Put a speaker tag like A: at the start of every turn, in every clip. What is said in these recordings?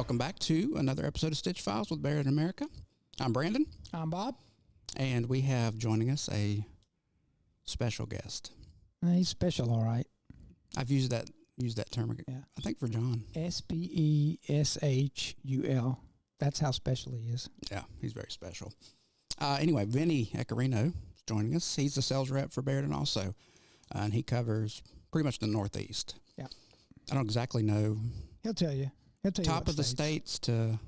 A: welcome back to another episode of StitchPhiles with Barudan America. I'm Brandon.
B: I'm Bob.
A: And we have joining us a special guest.
B: He's special, all right.
A: I've used that term, I think, for John.
B: Special. That's how special he is.
A: Yeah, he's very special. Anyway, Vinny Eaccarino is joining us. He's the sales rep for Barudan also, and he covers pretty much the Northeast.
B: Yeah.
A: I don't exactly know.
B: He'll tell you.
A: Top of the states to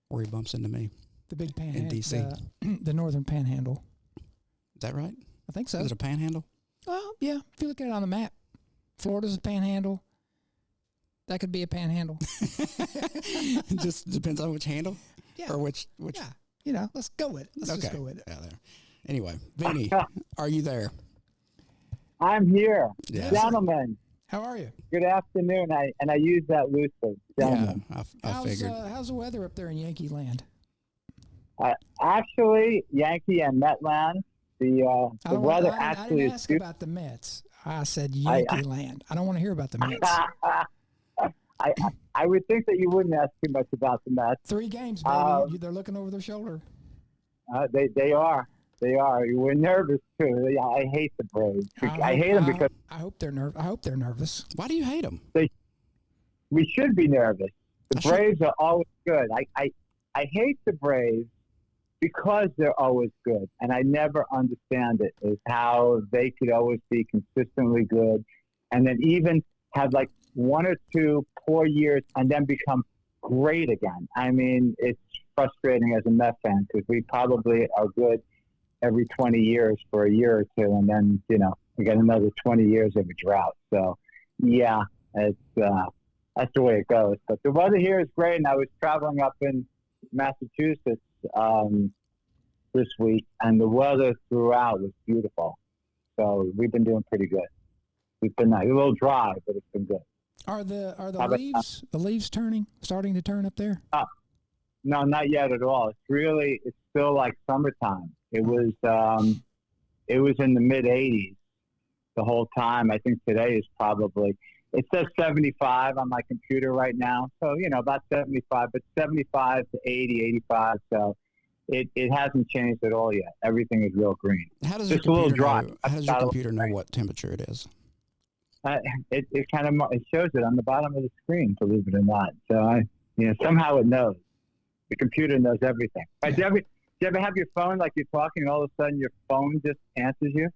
A: where he bumps into me.
B: The big panhandle.
A: In D.C.
B: The northern panhandle.
A: Is that right?
B: I think so.
A: Is it a panhandle?
B: Well, yeah. If you look at it on the map, Florida's a panhandle. That could be a panhandle.
A: It just depends on which handle?
B: Yeah.
A: Or which.
B: Yeah. Let's go with it. Let's just go with it.
A: Yeah, there. Anyway, Vinny, are you there?
C: I'm here.
A: Yes.
C: Gentlemen.
B: How are you?
C: Good afternoon. I use that loosely. Gentlemen.
A: Yeah, I figured.
B: How's the weather up there in Yankee land?
C: Actually, Yankee and Met land, the weather
B: I
C: actually
B: didn't
C: is
B: ask about the Mets. I said Yankee land. I don't want to hear about the Mets.
C: I would think that you wouldn't ask too much about the Mets.
B: 3 games, baby. They're looking over their shoulder.
C: They are. We're nervous too. I hate the Braves. I hate them because
B: I hope they're nervous.
A: Why do you hate them?
C: We should be nervous. The Braves are always good. I hate the Braves because they're always good, and I never understand it. Is how they could always be consistently good, and then even have like 1 or 2 poor years, and then become great again. I mean, it's frustrating as a Met fan because we probably are good every 20 years for a year or 2, and then, we got another 20 years of a drought. So, yeah, it's that's the way it goes. But the weather here is great, and I was traveling up in Massachusetts this week, and the weather throughout was beautiful. So we've been doing pretty good. It's been nice. A little dry, but it's been good.
B: Are the leaves starting to turn up there?
C: No, not yet at all. It's still like summertime. It was in the mid 80s the whole time. I think today is probably, it says 75 on my computer right now. So, about 75, but 75 to 80, 85. So it hasn't changed at all yet. Everything is real green.
A: How does your computer know what temperature it is?
C: It kind of shows it on the bottom of the screen, believe it or not. So somehow it knows. The computer knows everything. Yeah. Do you ever have your phone, like you're talking, and all of a sudden your phone just answers you?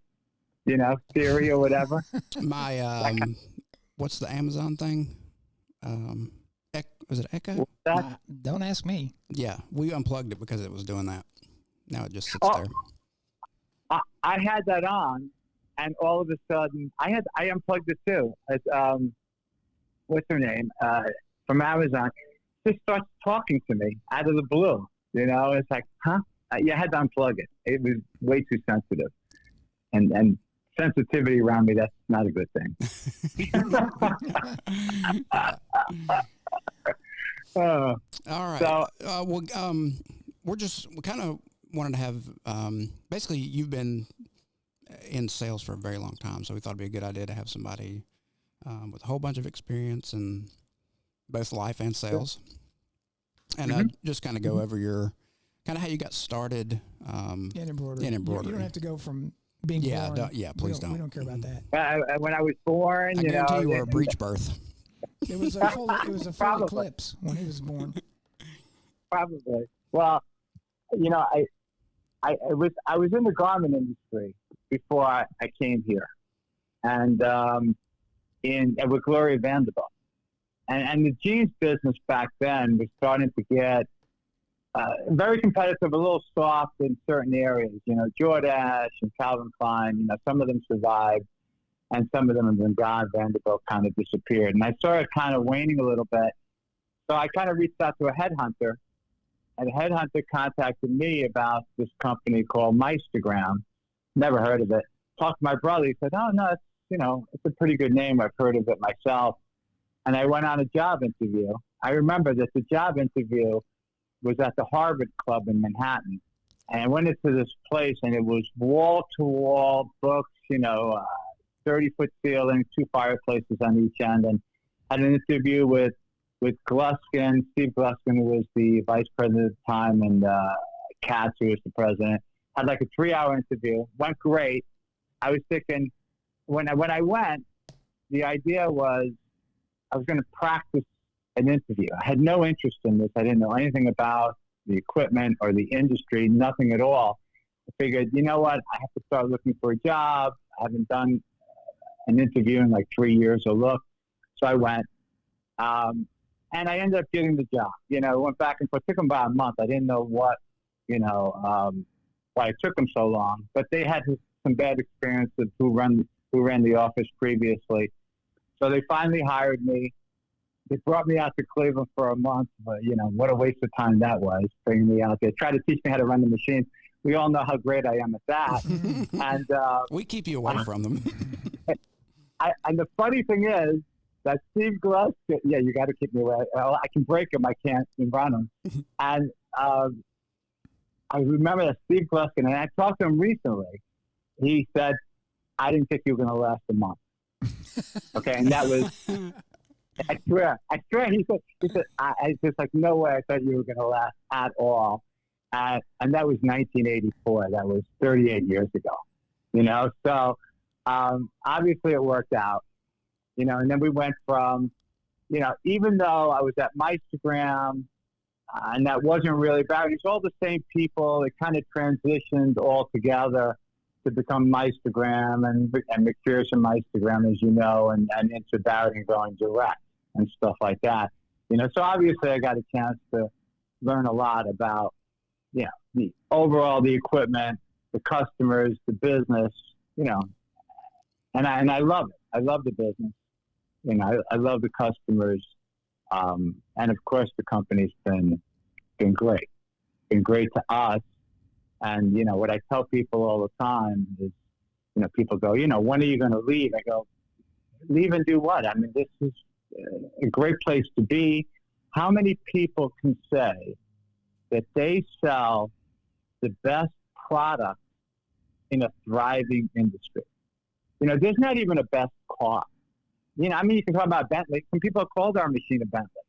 C: Siri or whatever.
A: My what's the Amazon thing? Was it Echo?
B: Don't ask me.
A: Yeah, we unplugged it because it was doing that. Now it just sits there.
C: I had that on, and all of a sudden, I unplugged it too. It's, what's her name? From Amazon. Just starts talking to me out of the blue. It's like, huh? You had to unplug it. It was way too sensitive. And sensitivity around me, that's not a good thing.
A: All right. So, we kind of wanted to have, basically, you've been in sales for a very long time, so we thought it'd be a good idea to have somebody with a whole bunch of experience in both life and sales. And just kind of go over your, kind of how you got started in embroidery.
B: You don't have to go from being born.
A: Please don't.
B: We don't care about that.
C: When I was born,
A: I guarantee you were a breech birth.
B: It was a full eclipse when he was born.
C: Probably. Well, I was in the garment industry before I came here, and with Gloria Vanderbilt, and the jeans business back then was starting to get very competitive, a little soft in certain areas. Jordache and Calvin Klein. Some of them survived, and some of them have been gone. Vanderbilt kind of disappeared, and I started kind of waning a little bit. So I kind of reached out to a headhunter, and the headhunter contacted me about this company called Meistergram. Never heard of it. Talked to my brother. He said, "Oh no, it's a pretty good name. I've heard of it myself." And I went on a job interview. I remember that the job interview was at the Harvard Club in Manhattan. And I went into this place, and it was wall-to-wall books, 30-foot ceilings, 2 fireplaces on each end, and had an interview with with Gluskin. Steve Gluskin was the vice president at the time, and Katz, who was the president. Had like a 3-hour interview. Went great. I was thinking, when I went, the idea was I was going to practice an interview. I had no interest in this. I didn't know anything about the equipment or the industry, nothing at all. I figured, you know what? I have to start looking for a job. I haven't done an interview in like 3 years or look. So I went. And I ended up getting the job. Went back and forth. It took them about a month. I didn't know what, why it took them so long. But they had some bad experiences who ran the office previously. So they finally hired me. They brought me out to Cleveland for a month. But, what a waste of time that was, bringing me out there. Try to teach me how to run the machine. We all know how great I am at that. And
A: we keep you away from them.
C: And the funny thing is, that Steve Gluskin, yeah, you got to keep me away. I can break him, I can't run him. And I remember that Steve Gluskin, and I talked to him recently. He said, "I didn't think you were going to last a month." Okay, and that was, I swear. He said, I just like, no way. I thought you were going to last at all. And that was 1984. That was 38 years ago. So obviously it worked out. And then we went from, even though I was at Meistergram, and that wasn't really bad, it's all the same people. It kind of transitioned all together to become Meistergram and McPherson Meistergram, as you know, and into Barudan going direct and stuff like that. So obviously I got a chance to learn a lot about, the overall, the equipment, the customers, the business, and I love it. I love the business. I love the customers, and of course the company's been great, to us. And what I tell people all the time is, people go, when are you going to leave? I go, leave and do what? I mean, this is a great place to be. How many people can say that they sell the best product in a thriving industry? There's not even a best car. You can talk about Bentley. Some people have called our machine a Bentley,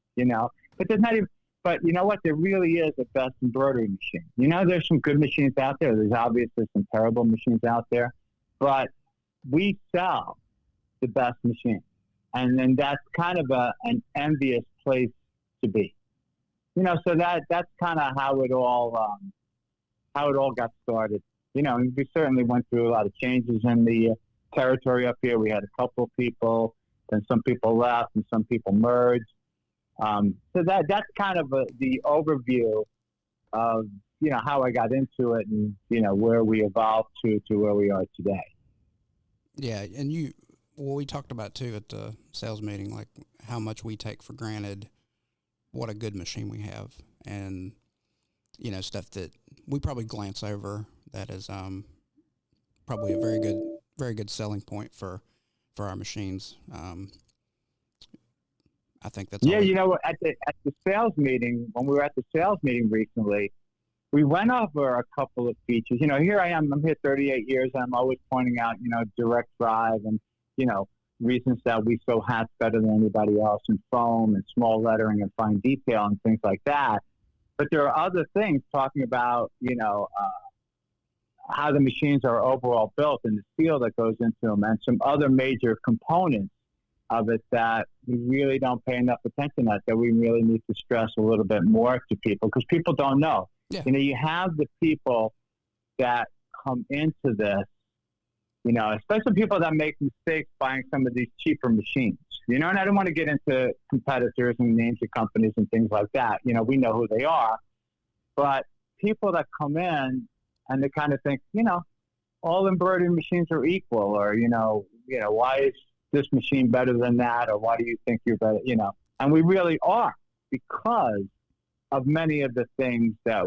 C: but there's not even, but you know what? There really is a best embroidery machine. There's some good machines out there. There's obviously some terrible machines out there, but we sell the best machine. And then that's kind of an envious place to be, so that's kind of how it all got started, and we certainly went through a lot of changes in the territory up here. We had a couple of people, then some people left and some people merged. So that's kind of the overview of, how I got into it and, where we evolved to where we are today.
A: Yeah. And we talked about too at the sales meeting, like how much we take for granted what a good machine we have, and, stuff that we probably glance over that is probably a very good selling point for our machines. I think that's
C: at the sales meeting, when we were at the sales meeting recently, we went over a couple of features. Here I am, I'm here 38 years, and I'm always pointing out, direct drive and, reasons that we sew hats better than anybody else, and foam and small lettering and fine detail and things like that. But there are other things talking about, how the machines are overall built and the steel that goes into them, and some other major components of it that we really don't pay enough attention that we really need to stress a little bit more to people, because people don't know. Yeah. You have the people that come into this, especially people that make mistakes buying some of these cheaper machines, and I don't want to get into competitors and names of companies and things like that. We know who they are, but people that come in and they kind of think, all embroidery machines are equal, or, why is this machine better than that? Or why do you think you're better? And we really are, because of many of the things that,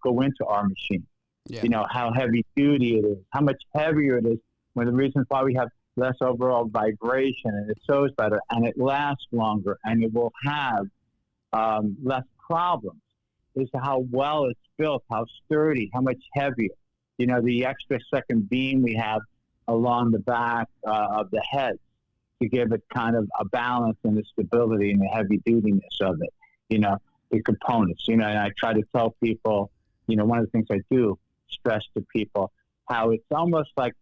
C: go into our machine. Yeah. How heavy duty it is, how much heavier it is, one of the reasons why we have less overall vibration, and it sews better, and it lasts longer, and it will have less problems, is how well it's built, how sturdy, how much heavier. The extra second beam we have along the back of the heads. to give it kind of a balance and the stability and the heavy dutiness of it, the components, and I try to tell people, one of the things I do stress to people, how it's almost like,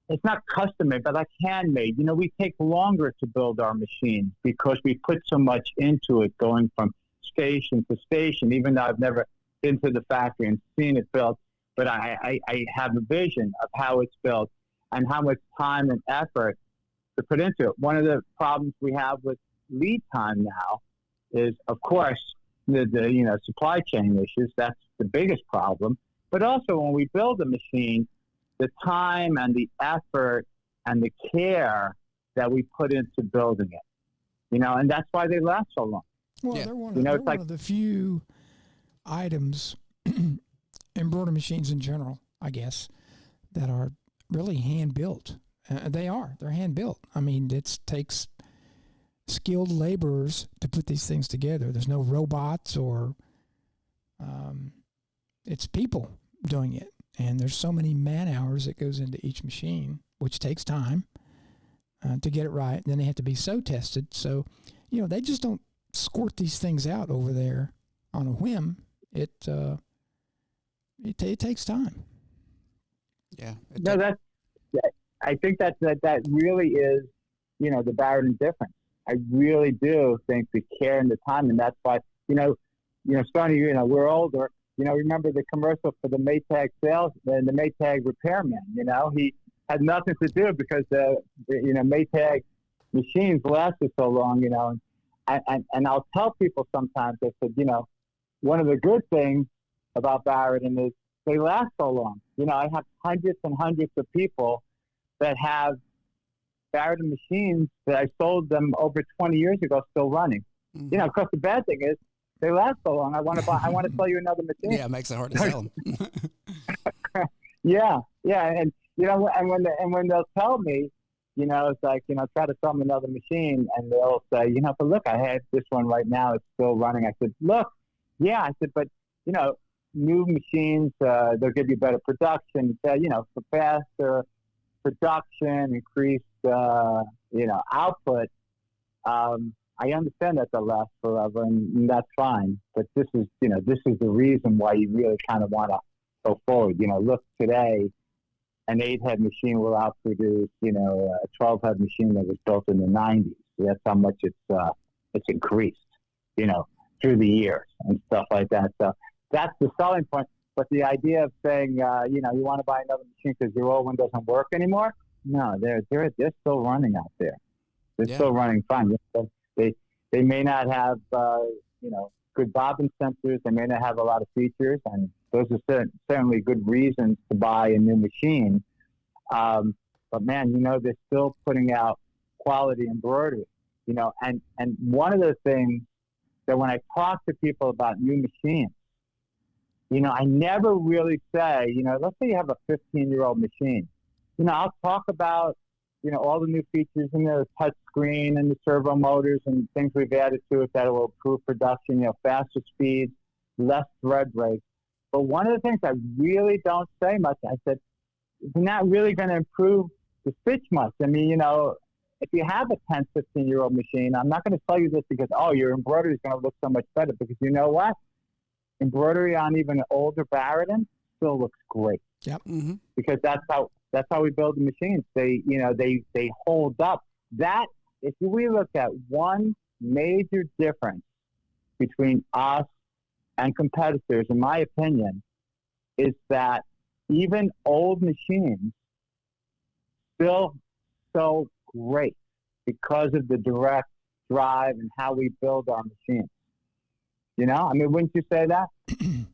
C: it's not custom made, but like handmade. We take longer to build our machines because we put so much into it, going from station to station, even though I've never been to the factory and seen it built, but I have a vision of how it's built and how much time and effort to put into it. One of the problems we have with lead time now is, of course, the supply chain issues. That's the biggest problem. But also when we build a machine, the time and the effort and the care that we put into building it, and that's why they last so long.
B: Well, they're one of the few items embroidery machines in general, I guess, that are really hand built. They're hand built. I mean, it takes skilled laborers to put these things together. There's no robots or it's people doing it. And there's so many man hours that goes into each machine, which takes time to get it right. And then they have to be sew tested. So, they just don't squirt these things out over there on a whim. It takes time.
A: Yeah.
C: I think that really is, the Barudan difference. I really do think the care and the time, and that's why, Sonny, we're older. Remember the commercial for the Maytag sales and the Maytag repairman? He had nothing to do because the Maytag machines lasted so long. And I'll tell people sometimes, I said, one of the good things about Barudan is they last so long. I have hundreds and hundreds of people that have Barudan machines that I sold them over 20 years ago, still running.
A: Mm-hmm.
C: Of course, the bad thing is they last so long. I want to sell you another machine.
A: Yeah, it makes it hard to sell them.
C: yeah, and and when they'll tell me, it's like, try to sell them another machine, and they'll say, but look, I have this one right now. It's still running. I said, look, yeah. I said, but new machines, they'll give you better production. For faster production, increased, output. I understand that they'll last forever, and that's fine. But this is the reason why you really kind of want to go forward. Look today, an 8-head machine will outproduce, a 12-head machine that was built in the 90s. That's how much it's increased, through the years and stuff like that. So that's the selling point. But the idea of saying, you want to buy another machine because your old one doesn't work anymore, no, they're still running out there. They're still running fine. They may not have, good bobbin sensors. They may not have a lot of features, and those are certainly good reasons to buy a new machine. But man, they're still putting out quality embroidery, and one of the things that when I talk to people about new machines, I never really say, let's say you have a 15-year-old machine. I'll talk about, all the new features in the touch screen and the servo motors and things we've added to it that will improve production, faster speeds, less thread breaks. But one of the things I really don't say much, I said, it's not really going to improve the stitch much. I mean, if you have a 10, 15-year-old machine, I'm not going to tell you this because, your embroidery is going to look so much better, because you know what? Embroidery on even an older Barudan still looks great.
A: Yep. Mm-hmm.
C: Because that's how we build the machines. They hold up. That, if we look at one major difference between us and competitors, in my opinion, is that even old machines still so great because of the direct drive and how we build our machines. I mean, wouldn't you say that?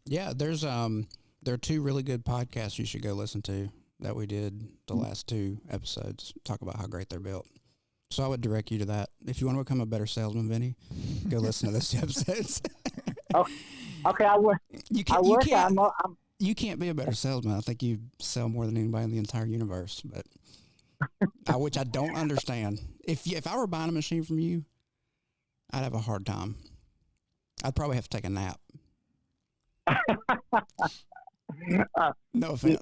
A: Yeah, there are 2 really good podcasts you should go listen to that we did the last 2 episodes, talk about how great they're built. So I would direct you to that. If you want to become a better salesman, Vinny, go listen to those 2 episodes.
C: Okay, I will.
A: You can't be a better salesman. I think you sell more than anybody in the entire universe, but which I don't understand. If I were buying a machine from you, I'd have a hard time. I'd probably have to take a nap. No offense.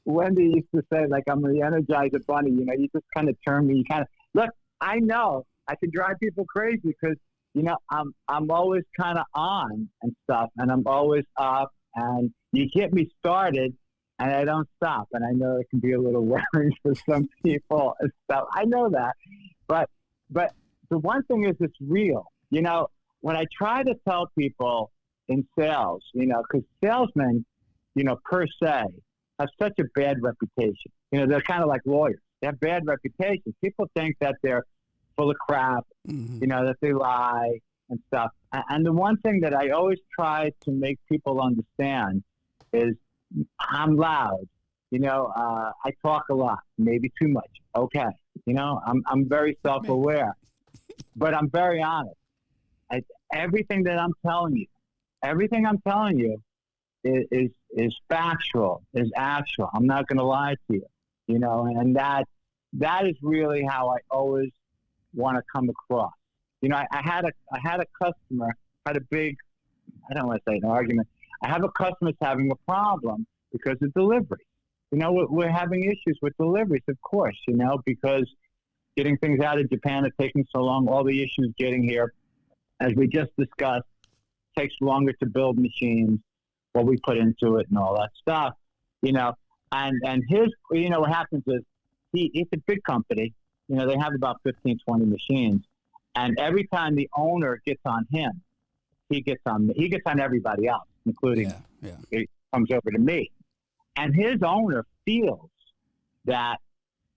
C: Wendy used to say, like, I'm the Energizer Bunny. You know, you just kind of turn me. You kind of look. I know I can drive people crazy because, you know, I'm always kind of on and stuff, and I'm always up, and you get me started, and I don't stop. And I know it can be a little wearing for some people and stuff. I know that, but the one thing is, it's real. You know, when I try to tell people in sales, you know, because salesmen, you know, per se, have such a bad reputation. You know, they're kind of like lawyers. They have bad reputations. People think that they're full of crap, you know, that they lie and stuff. And the one thing that I always try to make people understand is I'm loud. You know, I talk a lot, maybe too much. Okay. You know, I'm very self-aware, but I'm very honest. Everything I'm telling you is factual, is actual. I'm not going to lie to you, you know, and that is really how I always want to come across. You know, I had a customer, had a big, I don't want to say an argument. I have a customer that's having a problem because of delivery. You know, we're having issues with deliveries, of course, you know, because getting things out of Japan is taking so long. All the issues getting here, as we just discussed, takes longer to build machines, what we put into it and all that stuff, you know. And his, you know, what happens is it's a big company. You know, they have about 15, 20 machines. And every time the owner gets on him, he gets on everybody else, including it comes over to me. And his owner feels that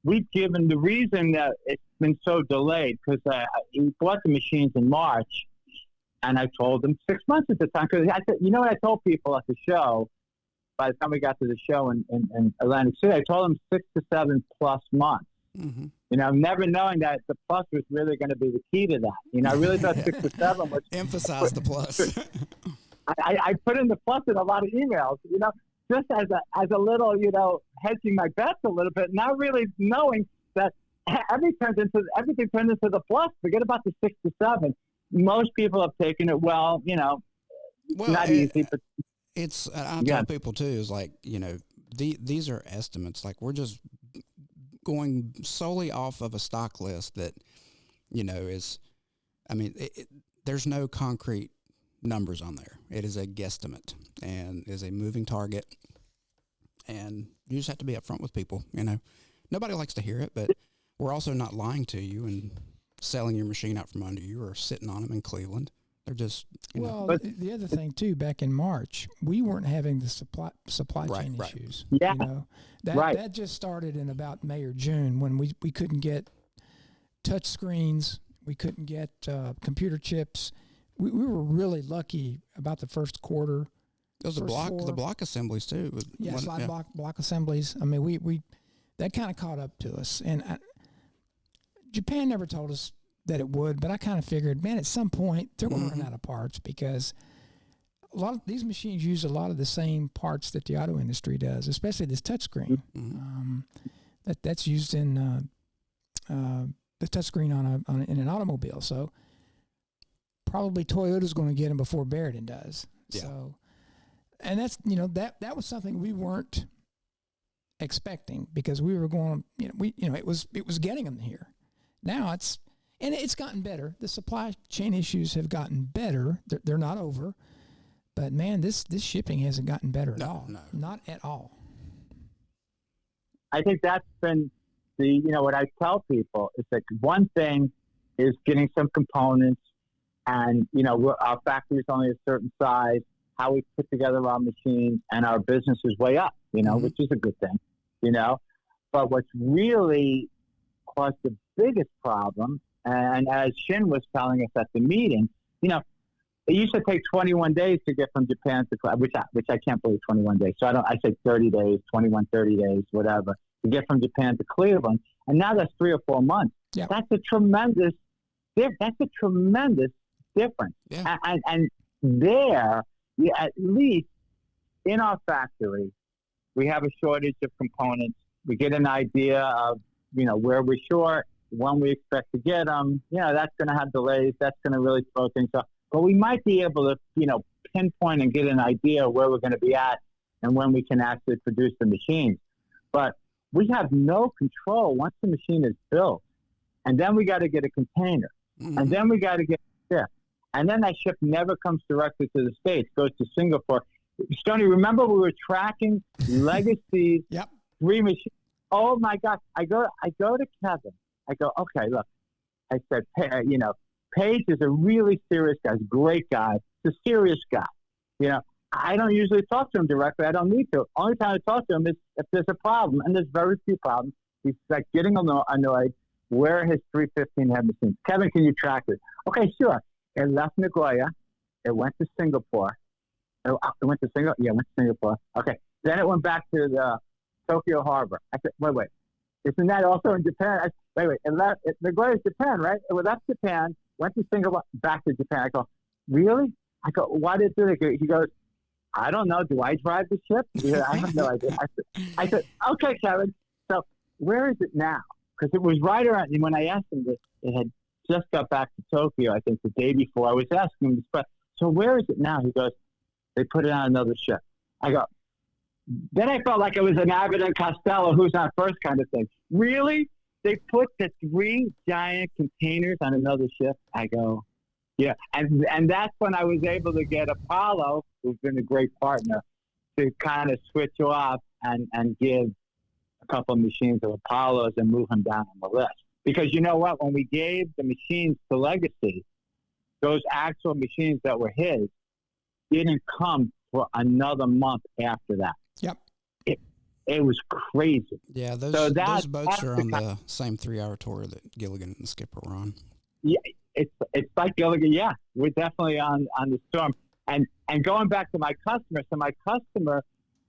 C: we've given the reason that it's been so delayed because he bought the machines in March, and I told him 6 months at the time. Because I said, you know what I told people at the show, by the time we got to the show in Atlantic City, I told them 6 to 7 plus months. Mm-hmm. You know, never knowing that the plus was really going to be the key to that. You know, I really thought 6 to 7 was...
A: Emphasize the plus.
C: I put in the plus in a lot of emails, you know, just as a little, you know, hedging my bets a little bit, not really knowing that everything turned into the plus. Forget about the 6 to 7. Most people have taken it well, you know, not easy, but
A: it's. I tell people too is like, you know, these are estimates. Like we're just going solely off of a stock list that, you know, is. I mean, there's no concrete numbers on there. It is a guesstimate and is a moving target. And you just have to be upfront with people. You know, nobody likes to hear it, but we're also not lying to you and selling your machine out from under you or sitting on them in Cleveland. They're just, you know.
B: Well, the other thing too, back in March, we weren't having the supply chain issues.
C: Yeah.
B: You know, that just started in about May or June when we couldn't get touch screens. We couldn't get computer chips. We were really lucky about the first quarter.
A: Those are the block assemblies too.
B: Block assemblies. I mean, we that kind of caught up to us, and Japan never told us that it would, but I kind of figured, man, at some point they're going to run out of parts because a lot of these machines use a lot of the same parts that the auto industry does, especially this touchscreen. That's used in the touchscreen in an automobile. So probably Toyota's going to get them before Barudan does. Yeah. So, and that's, you know, that was something we weren't expecting because we were going, it was getting them here. Now it's gotten better. The supply chain issues have gotten better. They're not over, but man, this shipping hasn't gotten better at all. No, not at all.
C: I think that's been what I tell people is that one thing is getting some components, and our factory is only a certain size. How we put together our machines and our business is way up, which is a good thing, But what's really caused the biggest problem, and as Shin was telling us at the meeting, it used to take 21 days to get from Japan to which I can't believe 21 days. So I say 30 days, 21, 30 days, whatever, to get from Japan to Cleveland. And now that's 3 or 4 months. Yeah. That's a tremendous difference. Yeah. And there, at least in our factory, we have a shortage of components. We get an idea of, where we're short, when we expect to get them. That's going to have delays. That's going to really throw things up. But we might be able to, pinpoint and get an idea of where we're going to be at and when we can actually produce the machines. But we have no control once the machine is built. And then we got to get a container. Mm-hmm. And then we got to get a ship. And then that ship never comes directly to the States, goes to Singapore. Stoney, remember we were tracking Legacy's
A: yep.
C: 3 machines? Oh, my God. I go to Kevin. I go, okay, look. I said, Paige is a really serious guy. He's a great guy. He's a serious guy. I don't usually talk to him directly. I don't need to. Only time I talk to him is if there's a problem, and there's very few problems. He's like getting annoyed. Where are his 315 head machines? Kevin, can you track it? Okay, sure. It left Nagoya. It went to Singapore. It went to Singapore? Yeah, it went to Singapore. Okay. Then it went back to the Tokyo Harbor. I said, wait. Isn't that also in Japan? Wait. Nagoya's Japan, right? It left Japan, went to Singapore, back to Japan. I go, really? I go, why did it do that? He goes, I don't know. Do I drive the ship? I have no idea. I said, okay, Kevin. So where is it now? Because it was right around, and when I asked him this, it had just got back to Tokyo, I think the day before. I was asking him this, but so where is it now? He goes, they put it on another ship. I go, then I felt like it was an Abbott and Costello, who's on first kind of thing. Really? They put the 3 giant containers on another ship? I go, yeah. And that's when I was able to get Apollo, who's been a great partner, to kind of switch off and give a couple of machines of Apollos and move them down on the list. Because you know what? When we gave the machines to Legacy, those actual machines that were his didn't come for another month after that.
A: Yep.
C: It was crazy.
A: Yeah, those boats are on the same 3-hour tour that Gilligan and Skipper were on.
C: Yeah, it's like Gilligan. Yeah, we're definitely on the Storm. And going back to my customer, so my customer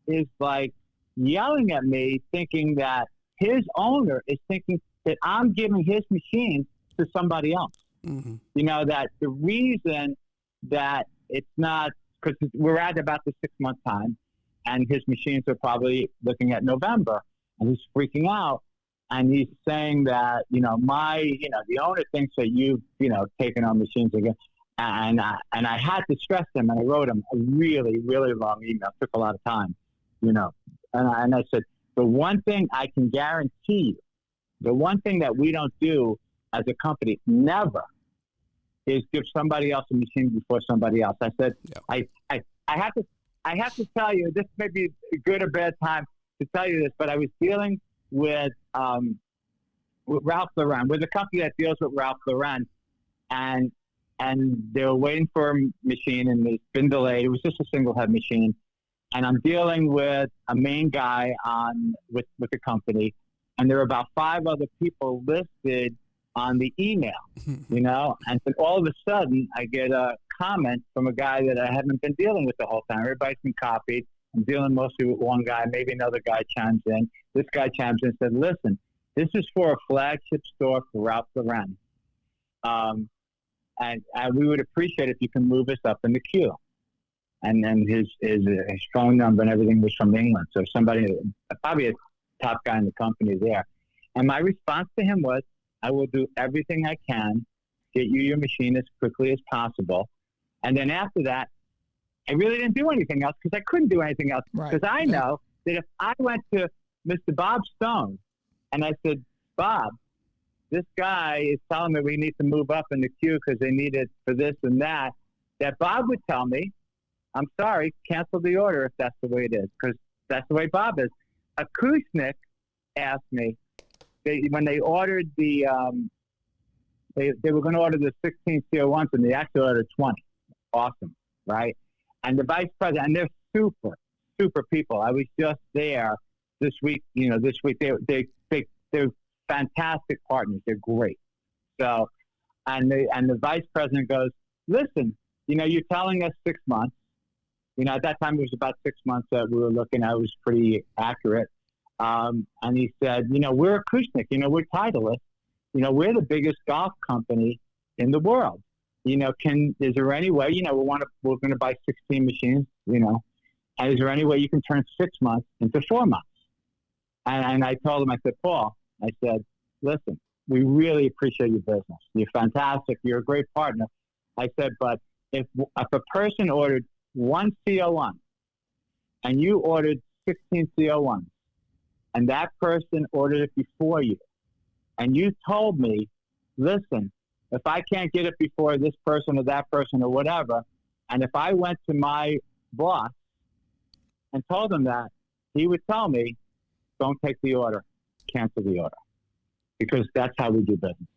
C: is like yelling at me, thinking that his owner is thinking that I'm giving his machines to somebody else. Mm-hmm. That the reason that it's not, because we're at about the 6-month time, and his machines are probably looking at November, and he's freaking out, and he's saying that, the owner thinks that you've, taken our machines again. And I had to stress him, and I wrote him a really, really long email. It took a lot of time, and I said, the one thing I can guarantee you, the one thing that we don't do as a company, never, is give somebody else a machine before somebody else. I said, yep. I have to tell you, this may be a good or bad time to tell you this, but I was dealing with Ralph Lauren, with a company that deals with Ralph Lauren, and they were waiting for a machine, and it's been delayed. It was just a single head machine, and I'm dealing with a main guy with the company, and there are about 5 other people listed on the email, and then all of a sudden I get a comment from a guy that I haven't been dealing with the whole time. Everybody's been copied. I'm dealing mostly with one guy. Maybe another guy chimes in. This guy chimes in and said, listen, this is for a flagship store for Ralph Lauren. And we would appreciate if you can move us up in the queue. And then his phone number and everything was from England. So somebody, probably a top guy in the company there. And my response to him was, I will do everything I can, get you your machine as quickly as possible. And then after that, I really didn't do anything else because I couldn't do anything else. Because I know that if I went to Mr. Bob Stone and I said, Bob, this guy is telling me we need to move up in the queue because they need it for this and that Bob would tell me, I'm sorry, cancel the order if that's the way it is, because that's the way Bob is. Acoustic asked me, when they ordered they were going to order the 16 CO1s, and they actually ordered 20. Awesome, right? And the vice president, and they're super, super people. I was just there this week. They're fantastic partners. They're great. So, and the vice president goes, listen, you're telling us 6 months. At that time it was about 6 months that we were looking at. It was pretty accurate. And he said, we're acoustic, we're Titleist, we're the biggest golf company in the world. Is there any way, we're going to buy 16 machines, and is there any way you can turn 6 months into 4 months? And I told him, I said, Paul, I said, listen, we really appreciate your business. You're fantastic. You're a great partner. I said, but if a person ordered 1 CO1 and you ordered 16 CO1s, and that person ordered it before you, and you told me, listen, if I can't get it before this person or that person or whatever, and if I went to my boss and told him that, he would tell me, don't take the order, cancel the order, because that's how we do business.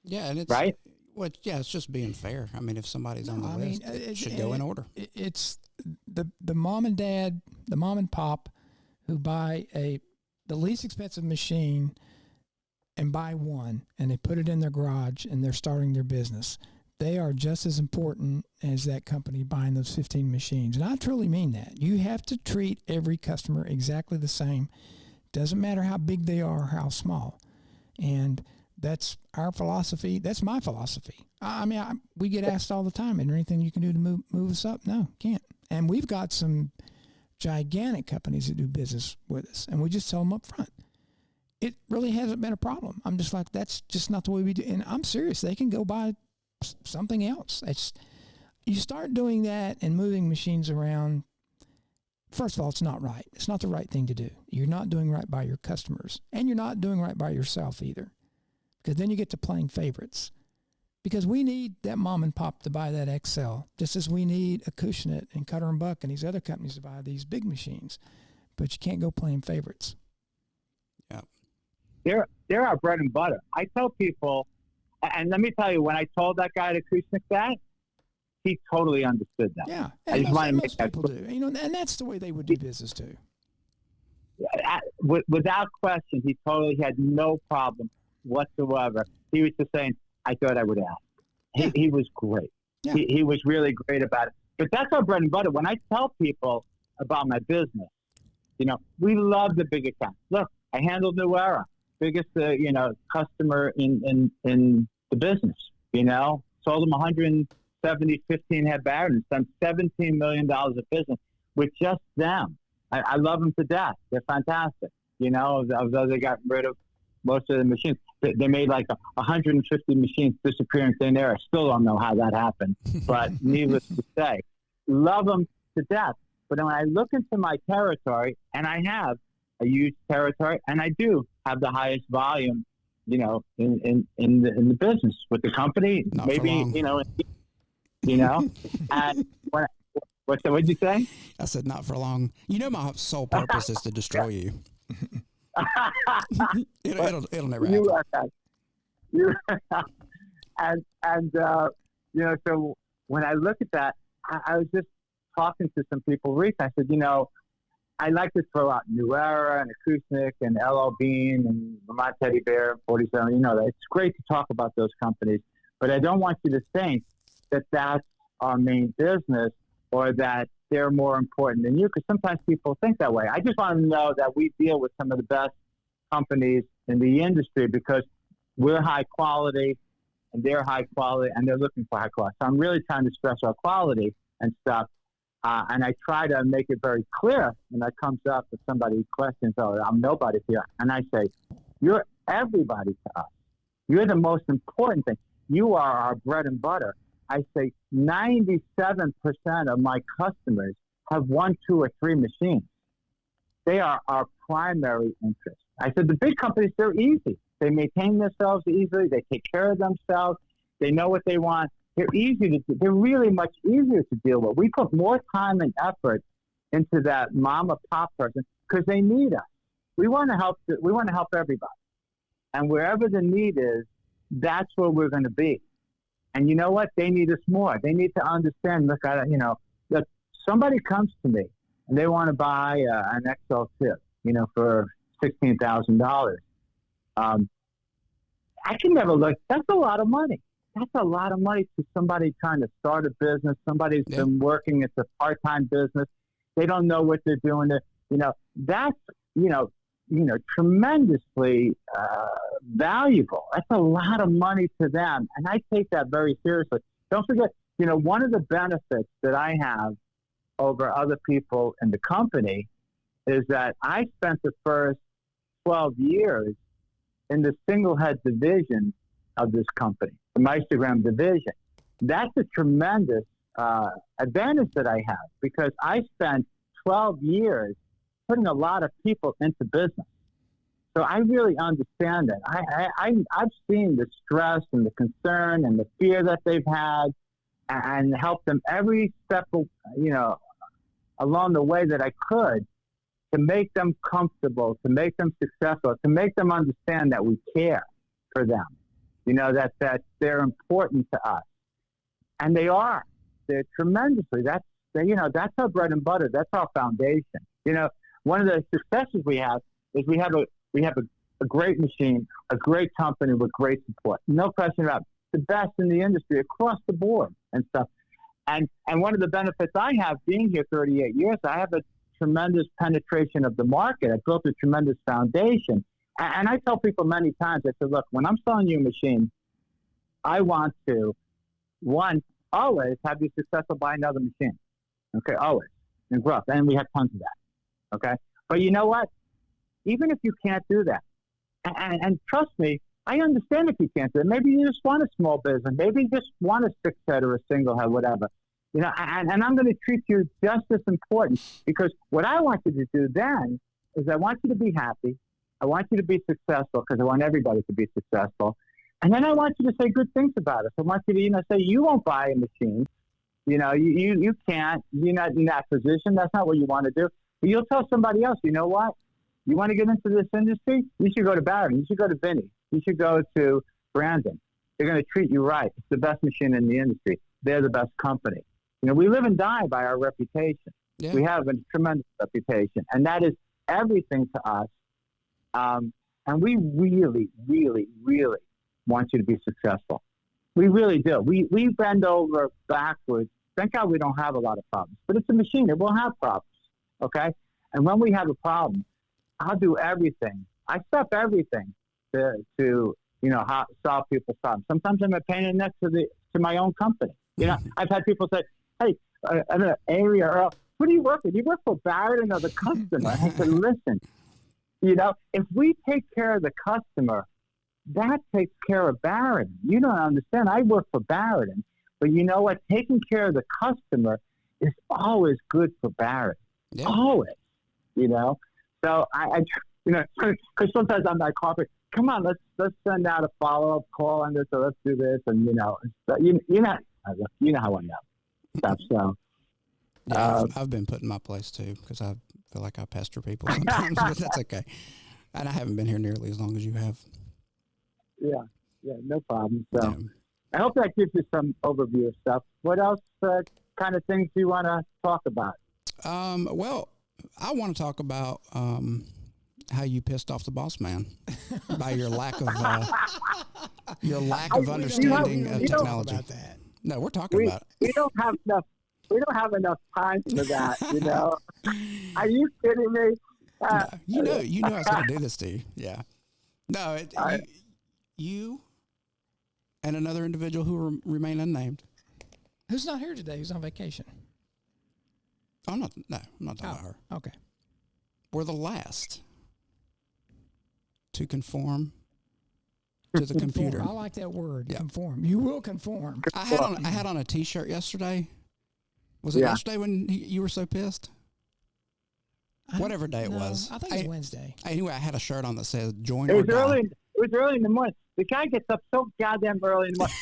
A: Yeah, and it's
C: right.
A: Well, yeah, it's just being fair. I mean, if somebody's on the list, it should go in order.
B: It's the mom and dad, the mom and pop, who buy the least expensive machine and buy one, and they put it in their garage, and they're starting their business. They are just as important as that company buying those 15 machines. And I truly mean that. You have to treat every customer exactly the same. Doesn't matter how big they are or how small. And that's our philosophy. That's my philosophy. I mean, we get asked all the time, is there anything you can do to move us up? No, can't. And we've got some gigantic companies that do business with us, and we just tell them up front. It really hasn't been a problem. I'm just like, that's just not the way we do. And I'm serious. They can go buy something else. You start doing that and moving machines around. First of all, it's not right. It's not the right thing to do. You're not doing right by your customers, and you're not doing right by yourself either, because then you get to playing favorites. Because we need that mom and pop to buy that XL, just as we need Acushnet and Cutter and Buck and these other companies to buy these big machines. But you can't go playing favorites.
C: Yeah, they're our bread and butter. I tell people, and let me tell you, when I told that guy at Acushnet that, he totally understood that.
B: Yeah,
C: I just want to make
B: most
C: that
B: people do. You know, and that's the way they would do business too.
C: Without question, he had no problem whatsoever. He was just saying, I thought I would ask.
B: Yeah.
C: He was great.
B: Yeah.
C: He was really great about it. But that's our bread and butter. When I tell people about my business, we love the big accounts. Look, I handled New Era, biggest customer in the business. Sold them 170, 15 head Barudan, done $17 million of business with just them. I love them to death. They're fantastic. Although they got rid of most of the machines. They made like 150 machines disappear in thin air. I still don't know how that happened, but needless to say, love them to death. But when I look into my territory, and I have a huge territory, and I do have the highest volume, in the business with the company.
A: Not
C: maybe and what'd you say?
A: I said not for long. My sole purpose is to destroy you. It'll never happen.
C: So when I look at that, I was just talking to some people recently. I said, I like to throw out New Era and Acushnet and LL Bean and Vermont Teddy Bear 47. It's great to talk about those companies, but I don't want you to think that that's our main business or that they're more important than you, because sometimes people think that way. I just want to know that we deal with some of the best companies in the industry because we're high quality and they're high quality and they're looking for high quality. So I'm really trying to stress our quality and stuff. And I try to make it very clear when that comes up if somebody questions, I'm nobody here. And I say, you're everybody to us. You're the most important thing. You are our bread and butter. I say 97% of my customers have 1, 2, or 3 machines. They are our primary interest. I said, the big companies, they're easy. They maintain themselves easily. They take care of themselves. They know what they want. They're really much easier to deal with. We put more time and effort into that mom or pop person because they need us. We want to help everybody. And wherever the need is, that's where we're going to be. And you know what? They need us more. They need to understand, look, that somebody comes to me and they want to buy an XL tip, for $16,000. I can never look. That's a lot of money. That's a lot of money to somebody trying to start a business. Somebody's been working. It's a part-time business. They don't know what they're doing. That's, tremendously valuable. That's a lot of money to them. And I take that very seriously. Don't forget, one of the benefits that I have over other people in the company is that I spent the first 12 years in the single head division of this company, the Meistergram division. That's a tremendous advantage that I have because I spent 12 years putting a lot of people into business. So I really understand it. I've seen the stress and the concern and the fear that they've had, and helped them every step, along the way that I could, to make them comfortable, to make them successful, to make them understand that we care for them. That they're important to us, and they are. They're tremendously. That's our bread and butter. That's our foundation. One of the successes we have is we have a great machine, a great company with great support. No question about it. The best in the industry across the board and stuff. And one of the benefits I have being here 38 years, I have a tremendous penetration of the market. I built a tremendous foundation. And I tell people many times, I said, look, when I'm selling you a machine, I want to, one, always have you successful buy another machine. Okay, always. And growth. And we have tons of that. Okay? But you know what? Even if you can't do that, and trust me, I understand if you can't do it. Maybe you just want a small business. Maybe you just want a 6-head or a single head, whatever. And I'm going to treat you just as important, because what I want you to do then is I want you to be happy. I want you to be successful, because I want everybody to be successful. And then I want you to say good things about us. I want you to, say you won't buy a machine. You can't. You're not in that position. That's not what you want to do. But you'll tell somebody else, you know what? You want to get into this industry? You should go to Barudan. You should go to Vinny. You should go to Brandon. They're going to treat you right. It's the best machine in the industry. They're the best company. We live and die by our reputation. Yeah. We have a tremendous reputation, and that is everything to us. And we really, really, really want you to be successful. We really do. We bend over backwards. Thank God we don't have a lot of problems, but it's a machine. It will have problems, okay? And when we have a problem, I'll do everything. I stop everything to solve people's problems. Sometimes I'm a pain in the neck to my own company. I've had people say, hey, an area, what do you work with? You work for Barudan or the customer? I said, listen, if we take care of the customer, that takes care of Barudan. You don't understand. I work for Barudan, but you know what? Taking care of the customer is always good for Barudan. Yeah. Always, So because sometimes I'm like, come on, let's send out a follow-up call on this, or let's do this, and you know how I know stuff. So
A: yeah, I've been put in my place too, because I feel like I pester people sometimes, but that's okay. And I haven't been here nearly as long as you have.
C: Yeah, no problem. So I hope that gives you some overview of stuff. What else kind of things do you want to talk about?
A: Well, I want to talk about how you pissed off the boss man by your lack of understanding of technology. No, we're talking about it.
C: We don't have enough time for that. Are you kidding me?
A: No, you know I was going to do this to you. Yeah. No, you and another individual who remain unnamed.
B: Who's not here today? Who's on vacation?
A: I'm not talking about her.
B: Okay.
A: We're the last to conform to the computer.
B: I like that word, conform. You will conform.
A: I had on a T-shirt yesterday. Was it yesterday when you were so pissed? Whatever day it was.
B: I think it was Wednesday.
A: Anyway, I had a shirt on that said "Join."
C: It was early in the morning. The guy gets up so goddamn early in the morning.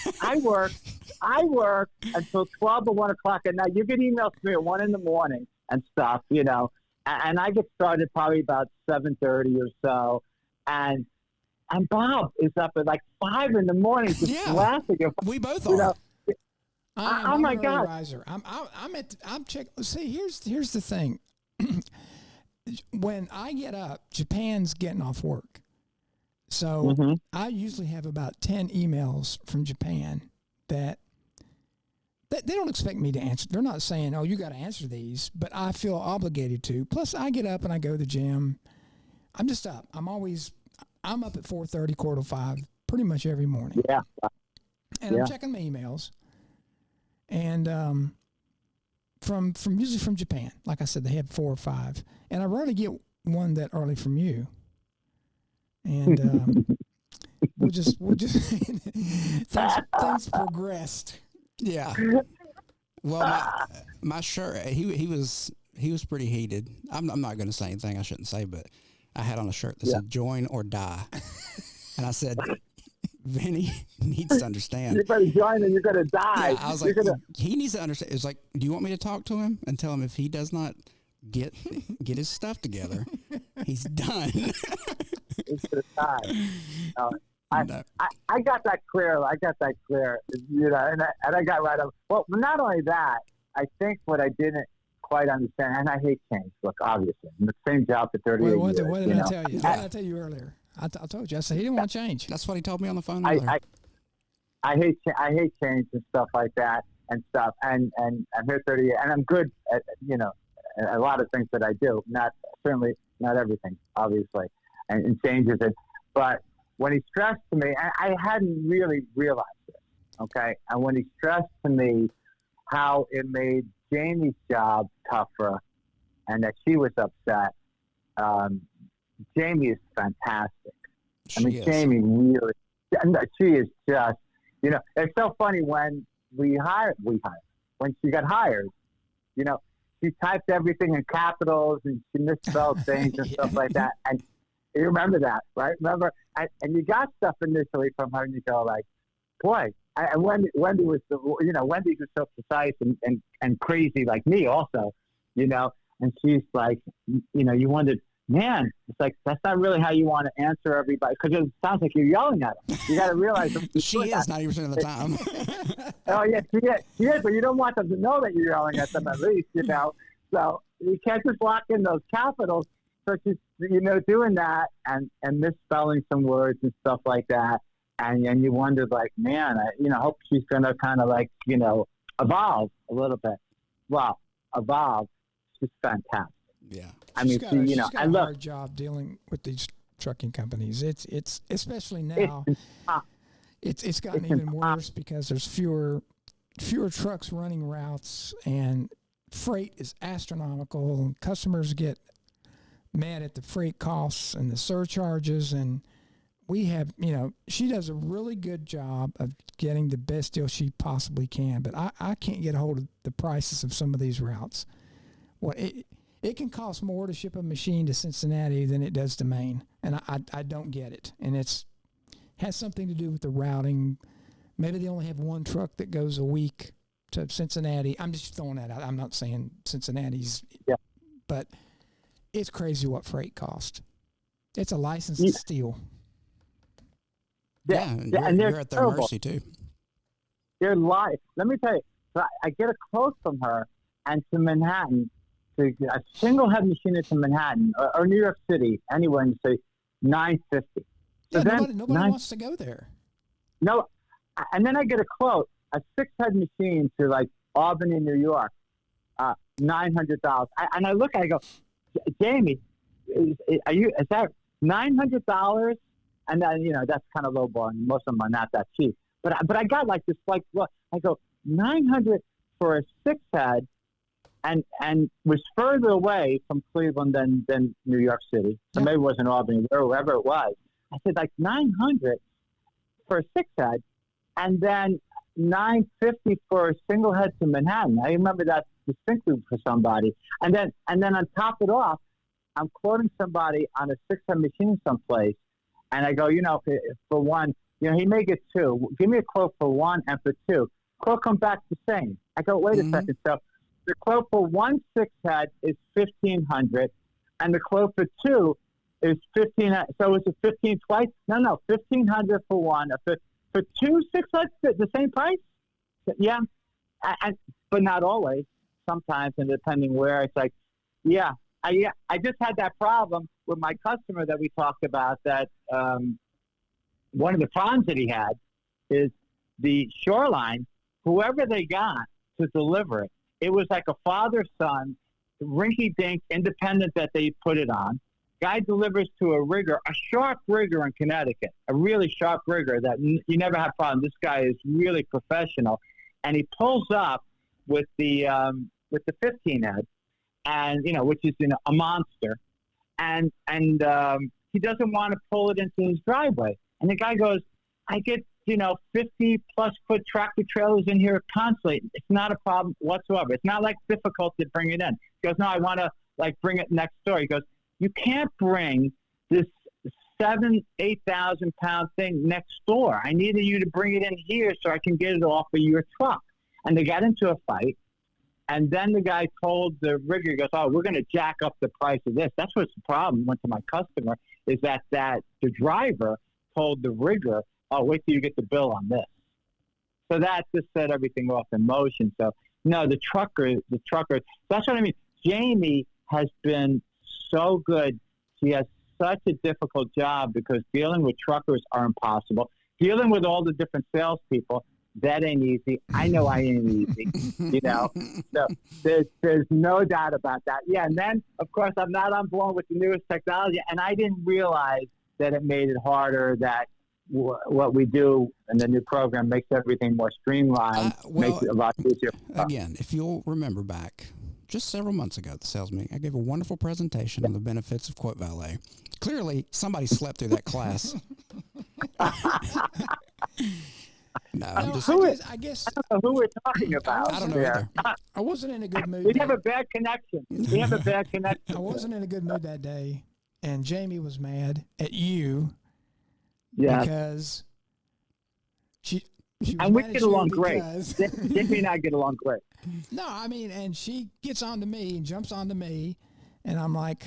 C: I work until 12 or 1 o'clock at night. You get emails to me at 1 in the morning and stuff, and I get started probably about 7:30 or so, and Bob is up at like 5 in the morning just laughing.
A: We both are.
B: Oh my God! Riser. I'm checking. See, here's the thing. When I get up, Japan's getting off work. So I usually have about 10 emails from Japan that they don't expect me to answer. They're not saying, oh, you got to answer these, but I feel obligated to. Plus, I get up and I go to the gym. I'm just up. I'm up at 4:30, 4:45, pretty much every morning.
C: Yeah.
B: And I'm checking my emails. And usually from Japan. Like I said, they have 4 or 5. And I rarely get one that early from you. And we'll just things progressed.
A: Yeah. Well, my shirt, he was he was pretty heated. I'm not going to say anything I shouldn't say, but I had on a shirt that said "Join or Die," and I said, "Vinny needs to understand.
C: You're going to join and you're going to die."
A: Yeah, I was like, he needs to understand. It's like, do you want me to talk to him and tell him if he does not get his stuff together, he's done?
C: He's going to die. No. I got that clear. You know, and I got right up. Well, not only that, I think what I didn't quite understand, and I hate change. Look, obviously, I'm the same job for 38 years.
B: What did I tell you? What did I tell you earlier? I told you. I said he didn't want to change.
A: That's what he told me on the phone earlier.
C: I hate change and stuff like that and stuff. And I'm here 30 years, and I'm good at, you know, a lot of things that I do. Certainly not everything, obviously, and changes it. But when he stressed to me, and I hadn't really realized it, okay? And when he stressed to me how it made Jamie's job tougher and that she was upset, Jamie is fantastic. Jamie really, she is just, you know, it's so funny when when she got hired, you know, she typed everything in capitals and she misspelled things and stuff like that. And you remember that, right? And you got stuff initially from her and you go like, boy, and Wendy was so precise and crazy like me also, you know, and she's like, you know, you wondered, man, it's like, that's not really how you want to answer everybody, because it sounds like you're yelling at them. You got to realize
A: she is 90% of the time.
C: Oh yeah, she is, but you don't want them to know that you're yelling at them at least, you know. So you can't just lock in those capitals. So she's, you know, doing that and misspelling some words and stuff like that. And you wondered, like, man, I hope she's going to kind of like, you know, evolve a little bit. Well, evolve. She's fantastic.
A: Yeah.
B: I mean, she's got a hard job dealing with these trucking companies. It's especially now. It's gotten even worse because there's fewer trucks running routes, and freight is astronomical. And customers get mad at the freight costs and the surcharges, and we have, you know, she does a really good job of getting the best deal she possibly can, but I can't get a hold of the prices of some of these routes. Well, it can cost more to ship a machine to Cincinnati than it does to Maine, and I don't get it. And has something to do with the routing. Maybe they only have one truck that goes a week to Cincinnati. I'm just throwing that out. I'm not saying Cincinnati's, but it's crazy what freight costs. It's a license to steal.
A: Yeah, and you're at their mercy too.
C: They're live. Let me tell you, I get a quote from her, and to Manhattan, to a single head machine to Manhattan or New York City, anywhere, and say $950. So
B: nobody wants to go there.
C: No, and then I get a quote, a 6-head machine to like Albany, New York, $900. And I look at it, I go, Jamie, is that $900? And then, you know, that's kind of low bar, and most of them are not that cheap. But I got like this, like, look, I go, $900 for a 6-head, and was further away from Cleveland than New York City. So maybe it wasn't Albany, or wherever it was. I said, like, $900 for a 6-head, and then $950 for a single head to Manhattan. I remember that distinctly for somebody. And then on top of it off, I'm quoting somebody on a 6-head machine someplace, and I go, you know, for one, you know, he may get 2. Give me a quote for 1 and for 2. Quote come back the same. I go, wait a second. So the quote for 1 6-head is $1,500, and the quote for 2 is $1,500. So is it 15 twice? No, $1,500 for 1. For 2 6-heads, the same price? Yeah, but not always. Sometimes, and depending where, it's like, I just had that problem with my customer that we talked about. That one of the problems that he had is the Shoreline. Whoever they got to deliver it, it was like a father-son, rinky-dink independent that they put it on. Guy delivers to a rigger, a sharp rigger in Connecticut, a really sharp rigger that you never have problem. This guy is really professional, and he pulls up with the 15-head, and you know, which is a monster, and he doesn't want to pull it into his driveway. And the guy goes, I get 50 plus foot tractor trailers in here constantly. It's not a problem whatsoever. It's not like difficult to bring it in. He goes, no, I want to like bring it next door. He goes, you can't bring this 8,000 pound thing next door. I needed you to bring it in here so I can get it off of your truck. And they got into a fight. And then the guy told the rigger, he goes, oh, we're going to jack up the price of this. That's what's the problem. Went to my customer is that the driver told the rigger, oh, wait till you get the bill on this. So that just set everything off in motion. So no, the trucker, that's what I mean. Jamie has been so good. She has such a difficult job because dealing with truckers are impossible. Dealing with all the different salespeople, that ain't easy. I know I ain't easy, So there's no doubt about that. Yeah, and then, of course, I'm not on board with the newest technology, and I didn't realize that it made it harder, that what we do in the new program makes everything more streamlined, makes it a lot easier.
A: Again, if you'll remember back just several months ago at the sales meeting, I gave a wonderful presentation on the benefits of Quote Valet. Clearly, somebody slept through that class. No,
B: I guess
C: I don't know who we're talking about.
A: I don't know either.
B: I wasn't in a good mood.
C: We have a bad connection.
B: I wasn't in a good mood that day, and Jamie was mad at you because she
C: and we get along great. Jamie and I get along great.
B: No, I mean, and she gets onto me and jumps onto me, and I'm like,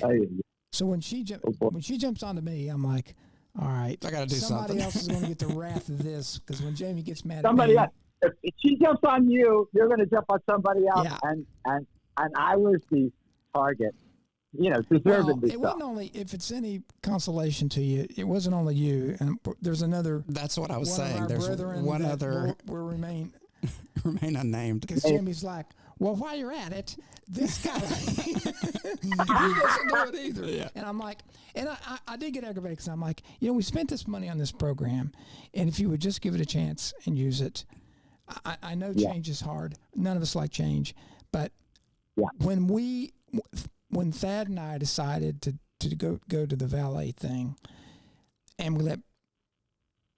B: so when she jumps onto me, I'm like, all right,
A: I got to do something.
B: Somebody else is going to get the wrath of this because when Jamie gets mad
C: somebody
B: at me,
C: else. If she jumps on you, you're going to jump on somebody else,
B: yeah.
C: and I was the target. Deservedly.
B: It wasn't only, if it's any consolation to you, it wasn't only you, and there's another.
A: That's what I was saying. There's one other
B: will remain
A: unnamed.
B: Because Jimmy's like, well, while you're at it, this guy, he doesn't do it either. Yeah. And I'm like, and I did get aggravated because I'm like, we spent this money on this program, and if you would just give it a chance and use it, I know change is hard. None of us like change, but when Thad and I decided to go to the valet thing, and we let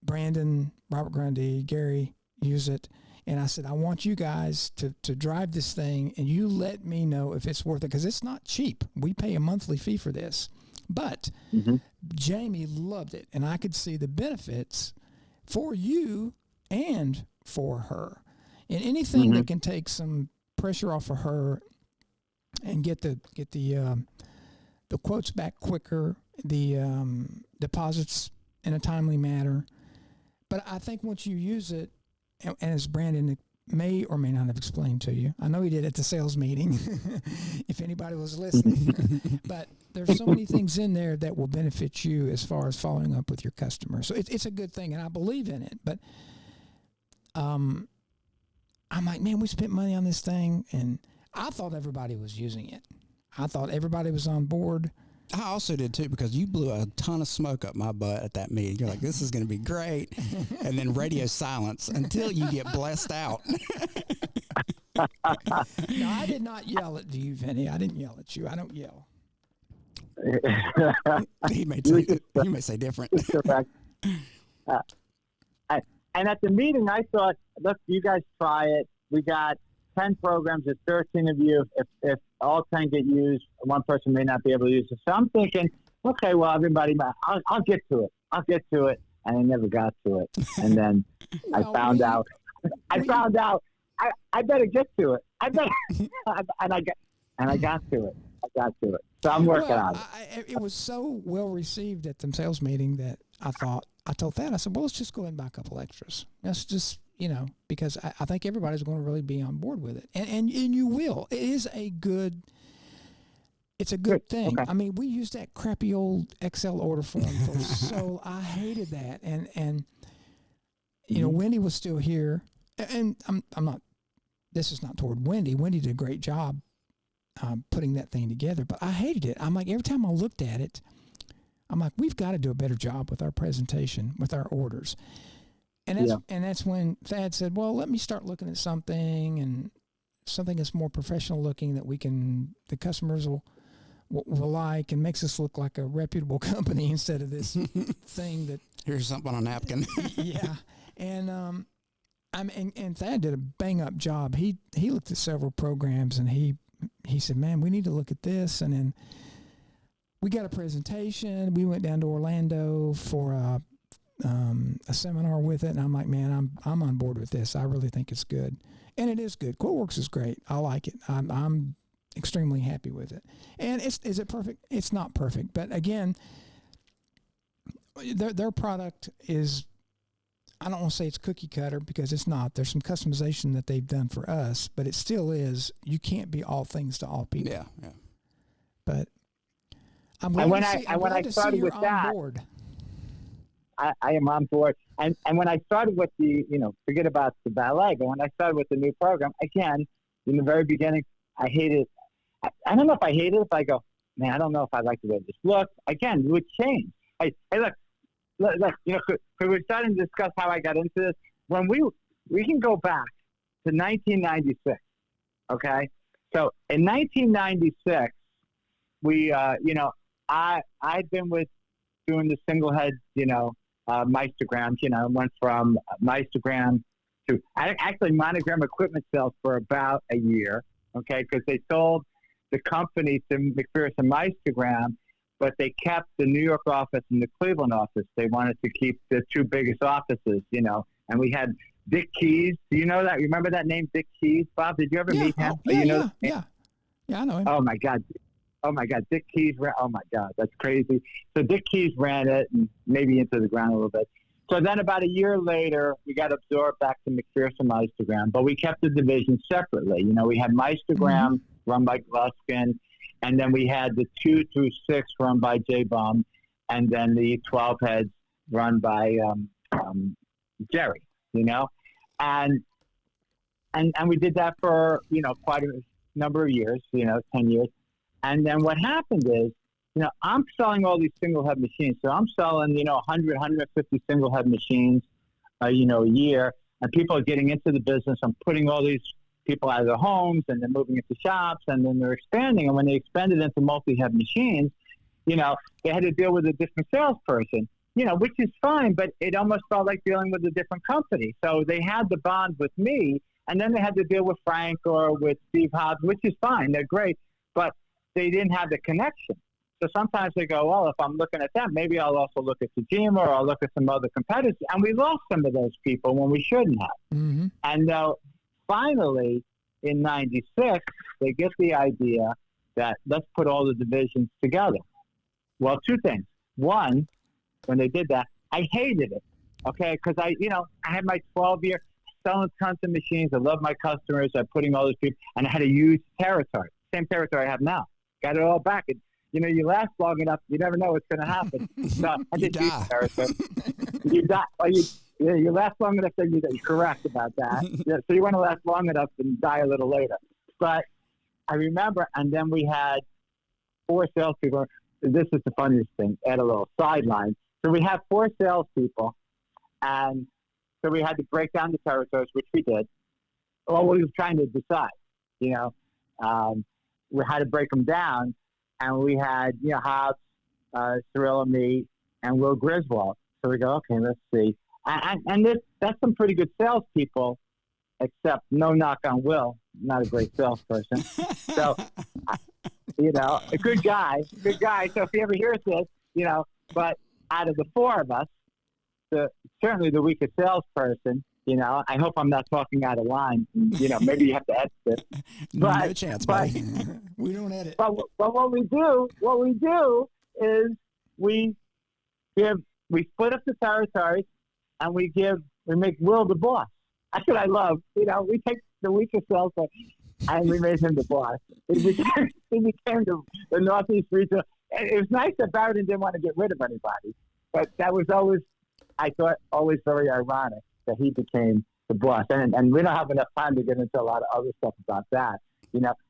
B: Brandon, Robert Grundy, Gary use it, and I said, I want you guys to drive this thing, and you let me know if it's worth it, because it's not cheap. We pay a monthly fee for this. But Jamie loved it, and I could see the benefits for you and for her. And anything that can take some pressure off of her and get the quotes back quicker, the deposits in a timely manner. But I think once you use it, and as Brandon may or may not have explained to you, I know he did at the sales meeting, if anybody was listening, but there's so many things in there that will benefit you as far as following up with your customers. So it's a good thing, and I believe in it. But I'm like, man, we spent money on this thing, and I thought everybody was using it. I thought everybody was on board.
A: I also did too, because you blew a ton of smoke up my butt at that meeting. You're like, this is going to be great. And then radio silence until you get blessed out.
B: No, I did not yell at you, Vinny. I didn't yell at you. I don't yell.
A: He may say different.
C: And at the meeting, I thought, look, you guys try it. We got 10 programs. There's 13 of you. If all 10 get used, one person may not be able to use it. So I'm thinking, okay, well, everybody, I'll get to it. And I never got to it. And then I found out. I better get to it. I got to it. So I'm working on it.
B: It was so well received at the sales meeting that I told Thad, I said, well, let's just go ahead and buy a couple extras. Let's just, because I think everybody's going to really be on board with it. And you will. It's a good thing. Okay. I mean, we used that crappy old Excel order form so I hated that. And Wendy was still here. And I'm not, this is not toward Wendy. Wendy did a great job putting that thing together, but I hated it. I'm like, every time I looked at it, I'm like, we've got to do a better job with our presentation, with our orders. And that's when Thad said, well, let me start looking at something that's more professional looking that the customers will like, and makes us look like a reputable company instead of this thing that.
A: Here's something on a napkin.
B: Yeah. And and Thad did a bang up job. He looked at several programs, and he said, "Man, we need to look at this." And then we got a presentation. We went down to Orlando for a seminar with it, and I'm like, "Man, I'm on board with this. I really think it's good." And it is good. QuoteWorks is great. I like it. I'm extremely happy with it. And is it perfect? It's not perfect, but again, their product is, I don't want to say it's cookie cutter, because it's not. There's some customization that they've done for us, but it still is. You can't be all things to all people.
A: Yeah.
B: But I'm glad to see you're on board.
C: I am on board. And when I started with forget about the ballet, but when I started with the new program, again, in the very beginning, I hated. I don't know if I hated it. If I go, man, I don't know if I like the way this looks. Again, it would change. Hey, look, we're starting to discuss how I got into this. When we can go back to 1996, okay? So in 1996, we, I'd been with doing the single head, Meistergrams, went from Meistergram to actually monogram equipment sales for about a year, okay? Because they sold the company to McPherson Meistergram, but they kept the New York office and the Cleveland office. They wanted to keep the two biggest offices, and we had Dick Keys. Do you know that? Remember that name, Dick Keys? Bob, did you ever meet him?
B: Yeah, I know him.
C: Oh my God, Dick Keys. Oh my God, that's crazy. So Dick Keys ran it, and maybe into the ground a little bit. So then about a year later, we got absorbed back to McPherson Meistergram, but we kept the division separately. We had Meistergram run by Gluskin, and then we had the 2 through 6 run by J Bum, and then the 12 heads run by Jerry. And we did that for quite a number of years, 10 years. And then what happened is, I'm selling all these single head machines. So I'm selling, 100, 150 single head machines, a year. And people are getting into the business. I'm putting all these people out of their homes, and then moving into shops, and then they're expanding. And when they expanded into multi-head machines, they had to deal with a different salesperson, which is fine, but it almost felt like dealing with a different company. So they had the bond with me, and then they had to deal with Frank or with Steve Hobbs, which is fine. They're great, but they didn't have the connection. So sometimes they go, well, if I'm looking at that, maybe I'll also look at Tajima, or I'll look at some other competitors. And we lost some of those people when we shouldn't have.
B: Mm-hmm.
C: And finally, in 96, they get the idea that let's put all the divisions together. Well, two things. One, when they did that, I hated it, okay? Because I had my 12-year selling tons of machines. I love my customers. I'm putting all these people, and I had a huge territory, same territory I have now. Got it all back. And, you last long enough, you never know what's going to happen. So I did huge territory. You die. Well, you last long enough, then you're correct about that. Yeah, so you want to last long enough and die a little later. But I remember, and then we had 4 salespeople. This is the funniest thing. Add a little sideline. So we had 4 salespeople, and so we had to break down the territories, which we did. Well, we were trying to decide, we had to break them down, and we had, Hobbs, Cyril, and me, and Will Griswold. So we go, okay, let's see. And that's some pretty good salespeople, except no knock on Will, not a great salesperson. So, a good guy. So if he ever hears this, but out of the 4 of us, certainly the weakest salesperson, I hope I'm not talking out of line. Maybe you have to edit it. But,
A: no chance, buddy. We don't edit.
C: But what we do is we split up the territories, and we make Will the boss. That's what I love. We take the weakest salesperson, and we made him the boss. He became the Northeast region. It was nice that Barudan didn't want to get rid of anybody, but that was always, I thought, always very ironic that he became the boss. And we don't have enough time to get into a lot of other stuff about that,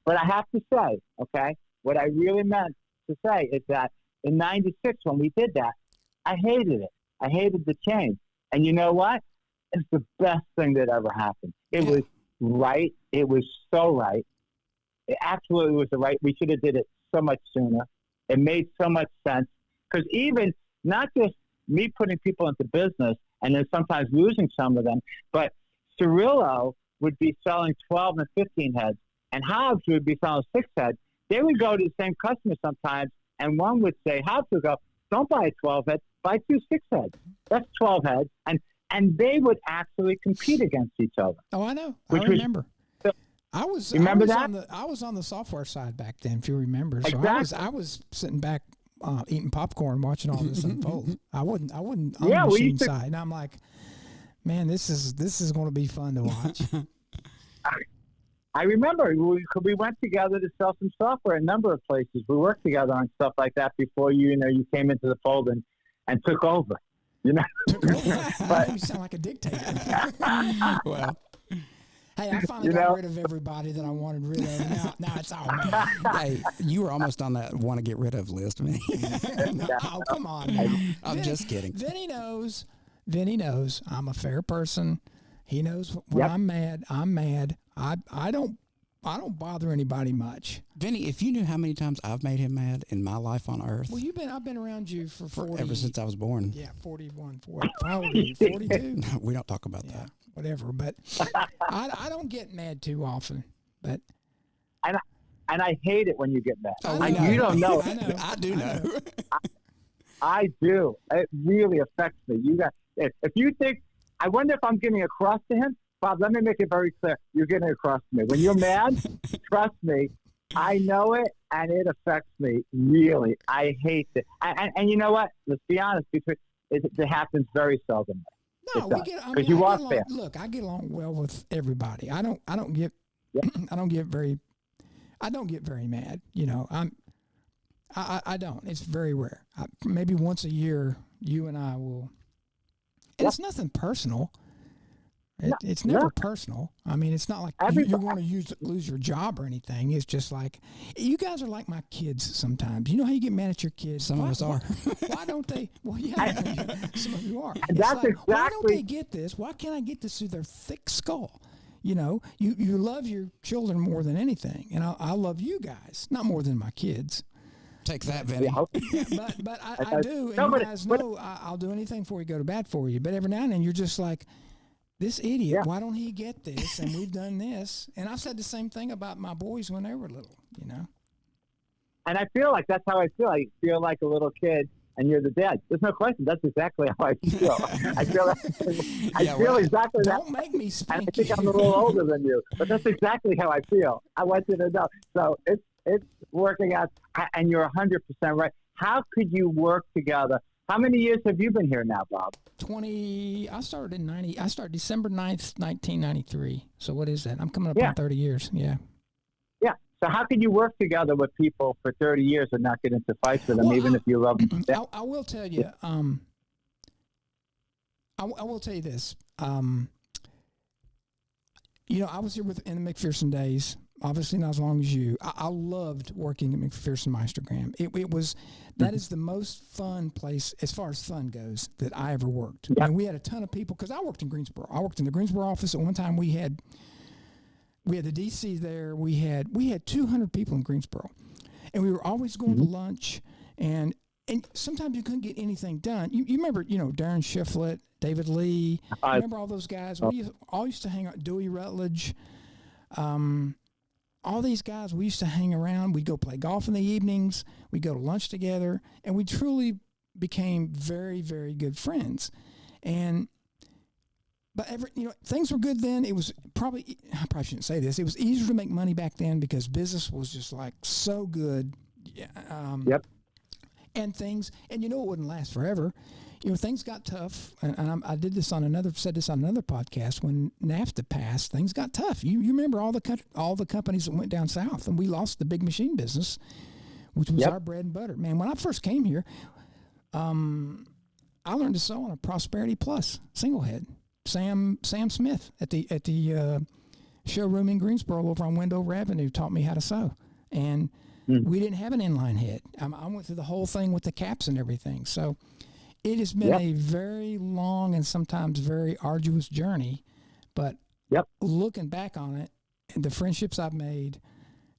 C: But I have to say, okay, what I really meant to say is that in 96, when we did that, I hated it. I hated the change. And you know what? It's the best thing that ever happened. It was right. It was so right. It absolutely was the right. We should have did it so much sooner. It made so much sense. Because even not just me putting people into business and then sometimes losing some of them. But Cirillo would be selling 12 and 15 heads, and Hobbs would be selling 6 heads. They would go to the same customer sometimes, and one would say, Hobbs would go, don't buy a 12 head, buy 2 6 heads. That's 12 heads. And they would actually compete against each other.
B: Oh, I know. I remember. I was on the software side back then, if you remember. So
C: exactly.
B: I was sitting back eating popcorn, watching all this unfold. I wasn't on the machine side. And I'm like, man, this is going to be fun to watch.
C: I remember we went together to sell some software in a number of places. We worked together on stuff like that before you came into the fold and took over.
B: But you sound like a dictator. Well, hey, I finally got rid of everybody that I wanted rid of. Now it's all me.
A: Hey, you were almost on that want to get rid of list, man.
B: Oh, come on. Now.
A: I'm just kidding.
B: Vinny knows I'm a fair person. He knows when I'm mad, I'm mad. I don't bother anybody much.
A: Vinny, if you knew how many times I've made him mad in my life on Earth.
B: Well, I've been around you for 40.
A: Ever since I was born.
B: Yeah, 41, 40. How old are you? 42?
A: We don't talk about that.
B: Whatever, but I don't get mad too often. But
C: and I hate it when you get mad.
B: Oh,
C: you don't know.
A: I do know.
C: I do. It really affects me. You got if you think, I wonder if I'm getting across to him. Bob, let me make it very clear. You're getting across to me. When you're mad, trust me, I know it, and it affects me, really. I hate it. And you know what? Let's be honest. It happens very seldom.
B: No,
C: because you are fair.
B: Look, I get along well with everybody. I don't get very mad. I don't. It's very rare. Maybe once a year, you and I will. And it's nothing personal. It's never personal. I mean, it's not like you're going to lose your job or anything. It's just like, you guys are like my kids sometimes. You know how you get mad at your kids?
A: Some of us are.
B: Why don't they? Well, yeah, some of you are.
C: That's exactly.
B: Why don't they get this? Why can't I get this through their thick skull? You love your children more than anything. And I love you guys, not more than my kids.
A: Take that, Vinny.
B: But I do. And you guys know I'll do anything for you, go to bat for you. But every now and then you're just like, this idiot, why don't he get this? And we've done this. And I've said the same thing about my boys when they were little,
C: And I feel like that's how I feel. I feel like a little kid, and you're the dad. There's no question. That's exactly how I feel. I feel exactly that.
B: Don't make me spank
C: I think I'm a little older than you, but that's exactly how I feel. I want you to know. So it's working out, and you're 100% right. How could you work together? How many years have you been here now, Bob?
B: 20. I started December 9th, 1993. So what is that? I'm coming up on 30 years. Yeah. Yeah.
C: So how can you work together with people for 30 years and not get into fights with them, even if you love them?
B: I will tell you. I will tell you this. I was here in the McPherson days. Obviously not as long as you. I loved working at McPherson Meistergram. That is the most fun place as far as fun goes that I ever worked. Yep. And we had a ton of people because I worked in Greensboro. I worked in the Greensboro office at one time. We had the DC there. We had 200 people in Greensboro, and we were always going to lunch. And sometimes you couldn't get anything done. You remember, Darren Shiflett, David Lee. Remember all those guys? We all used to hang out. Dewey Rutledge. All these guys, we used to hang around. We'd go play golf in the evenings. We'd go to lunch together. And we truly became very, very good friends. But things were good then. It was I probably shouldn't say this. It was easier to make money back then because business was just like so good.
C: Yep.
B: And it wouldn't last forever. Things got tough, and I said this on another podcast. When NAFTA passed, things got tough. You remember all the companies that went down south, and we lost the big machine business, which was our bread and butter. Man, when I first came here, I learned to sew on a Prosperity Plus single head. Sam Smith at the showroom in Greensboro over on Wendover Avenue taught me how to sew, and we didn't have an inline head. I went through the whole thing with the caps and everything. So. It has been a very long and sometimes very arduous journey, but looking back on it, and the friendships I've made,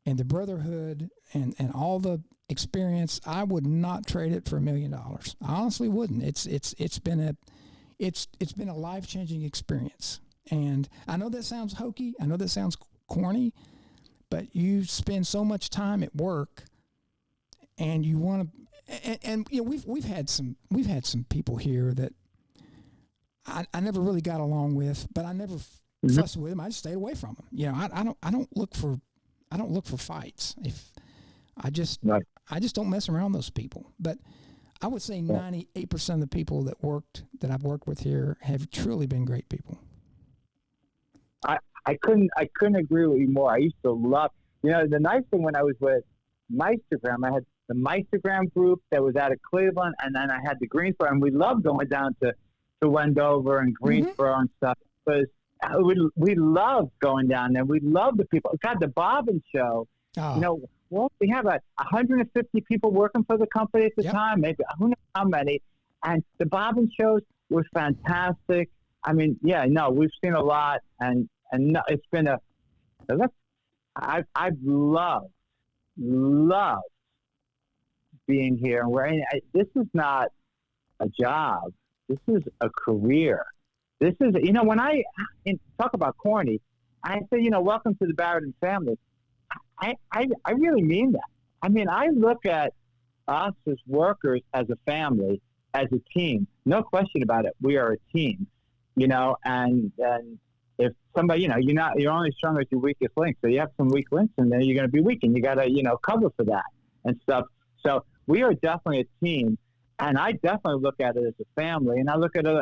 B: and the brotherhood and all the experience, I would not trade it for $1 million. I honestly wouldn't. It's been a life-changing experience. And I know that sounds hokey. I know that sounds corny, but you spend so much time at work, and you want to. And you know, we've had some people here that I never really got along with, but I never fussed with them. I just stayed away from them. You know, I don't look for fights. If I just don't mess around those people. But I would say 98% of the people that I've worked with here have truly been great people.
C: I couldn't agree with you more. I used to love, you know, the nice thing when I was with Meistergram, I had the Meistergram group that was out of Cleveland, and then I had the Greensboro, and we loved going down to Wendover and Greensboro and stuff, because we loved going down there. We loved the people. God, the Bobbin show, you know, well, we have 150 people working for the company at the time, maybe who knows how many, and the Bobbin shows were fantastic. I mean, we've seen a lot, and no, it's been I've loved being here. And this is not a job. This is a career. This is, you know, when I talk about corny, I say, you know, welcome to the Barudan family. I really mean that. I mean, I look at us as workers, as a family, as a team. No question about it. We are a team, you know, and if somebody, you know, you're only strong as your weakest link. So you have some weak links, and then you're going to be weak, and you got to, you know, cover for that and stuff. So we are definitely a team, and I definitely look at it as a family, and I look at it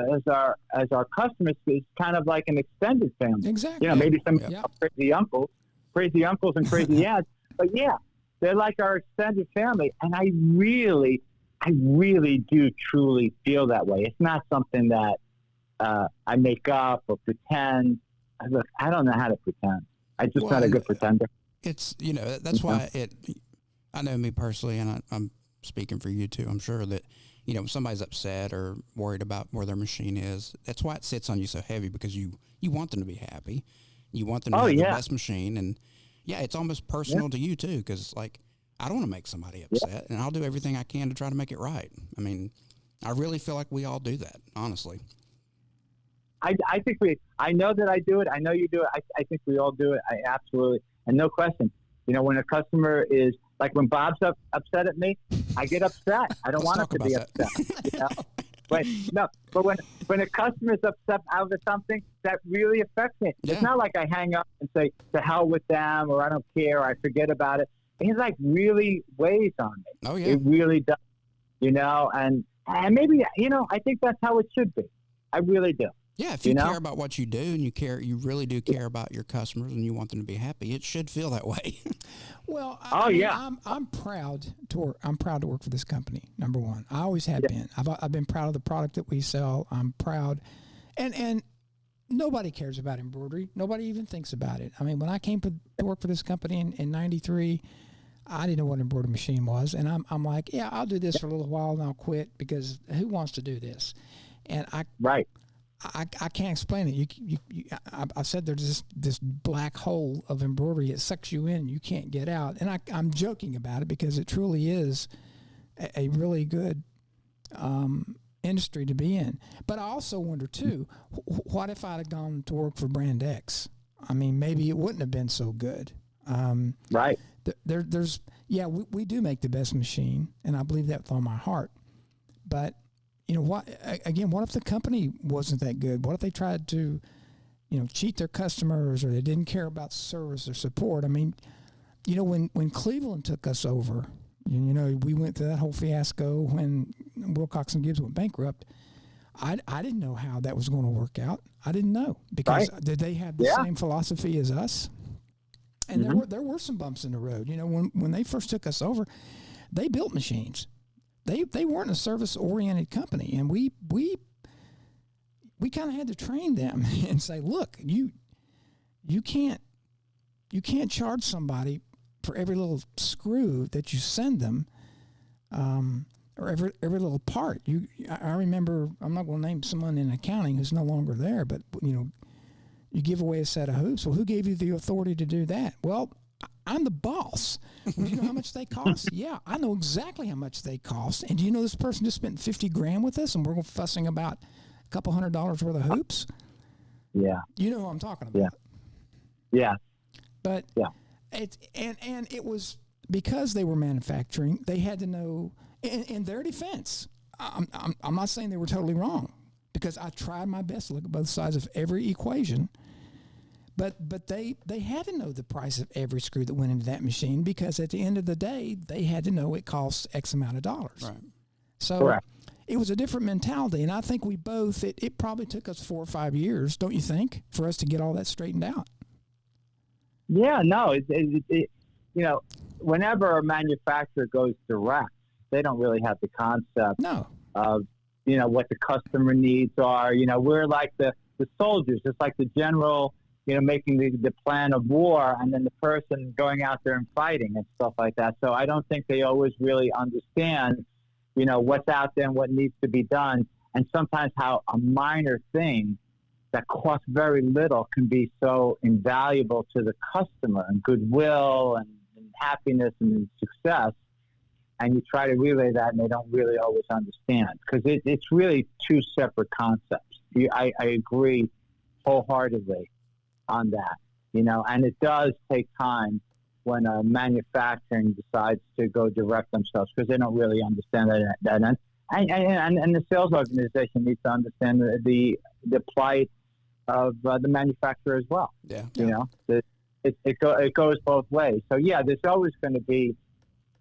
C: as our customers. It's kind of like an extended family.
B: Exactly.
C: You know, maybe some crazy uncles and crazy aunts, but they're like our extended family, and I really do truly feel that way. It's not something that I make up or pretend. Look, I don't know how to pretend. I'm just not a good pretender.
A: It's, you know, that's why I know me personally, and I'm speaking for you too. I'm sure that, you know, if somebody's upset or worried about where their machine is, that's why it sits on you so heavy, because you want them to be happy. You want them to have the best machine. And it's almost personal to you too, because like, I don't want to make somebody upset, and I'll do everything I can to try to make it right. I mean, I really feel like we all do that, honestly.
C: I think I know that I do it. I know you do it. I think we all do it. I absolutely, and no question. You know, when a customer is, like when Bob's upset at me, I get upset. I don't want him to be upset. You know? But when a customer's upset out of something, that really affects me. Yeah. It's not like I hang up and say, to hell with them, or I don't care, or I forget about it. It like really weighs on me.
A: Oh, yeah.
C: It really does. You know, and maybe, you know, I think that's how it should be. I really do.
A: Yeah, if you care about what you do, and you really do care about your customers, and you want them to be happy, it should feel that way.
B: Well, I'm proud to work. I'm proud to work for this company. Number one, I always have been. I've been proud of the product that we sell. I'm proud, and nobody cares about embroidery. Nobody even thinks about it. I mean, when I came to work for this company in '93, I didn't know what an embroidery machine was, and I'm like, I'll do this for a little while and I'll quit, because who wants to do this? And I can't explain it. I said there's this black hole of embroidery. It sucks you in, and you can't get out. And I'm joking about it, because it truly is a really good industry to be in. But I also wonder too, what if I'd have gone to work for Brand X? I mean, maybe it wouldn't have been so good.
C: Right.
B: We do make the best machine, and I believe that with all my heart. But you know what? Again, what if the company wasn't that good? What if they tried to, you know, cheat their customers, or they didn't care about service or support? I mean, you know, when Cleveland took us over, you know, we went through that whole fiasco when Wilcox and Gibbs went bankrupt. I didn't know how that was going to work out. I didn't know, because did they have the same philosophy as us? And there were some bumps in the road. You know, when they first took us over, they built machines. They weren't a service-oriented company, and we kind of had to train them and say, look, you can't charge somebody for every little screw that you send them, or every little part. I remember, I'm not going to name someone in accounting who's no longer there, but you know, you give away a set of hoops. Well, who gave you the authority to do that? Well, I'm the boss. Well, do you know how much they cost? Yeah, I know exactly how much they cost. And do you know this person just spent $50,000 with us, and we're fussing about a couple $100 worth of hoops?
C: Yeah.
B: You know who I'm talking about.
C: Yeah.
B: But it was because they were manufacturing, they had to know, in their defense, I'm not saying they were totally wrong, because I tried my best to look at both sides of every equation, but they had to know the price of every screw that went into that machine, because at the end of the day, they had to know it costs X amount of dollars.
A: Right.
B: So
C: correct.
B: It was a different mentality, and I think we both, it probably took us 4 or 5 years, don't you think, for us to get all that straightened out?
C: Yeah, no, it whenever a manufacturer goes direct, they don't really have the concept of, what the customer needs are. We're like the soldiers, just like the general, making the plan of war, and then the person going out there and fighting and stuff like that. So I don't think they always really understand, what's out there and what needs to be done. And sometimes how a minor thing that costs very little can be so invaluable to the customer, and goodwill and happiness and success. And you try to relay that, and they don't really always understand, because it's really two separate concepts. I agree wholeheartedly on that, and it does take time when manufacturing decides to go direct themselves, because they don't really understand that end. And the sales organization needs to understand the plight of the manufacturer as well.
A: Yeah.
C: It goes both ways. So yeah, there's always going to be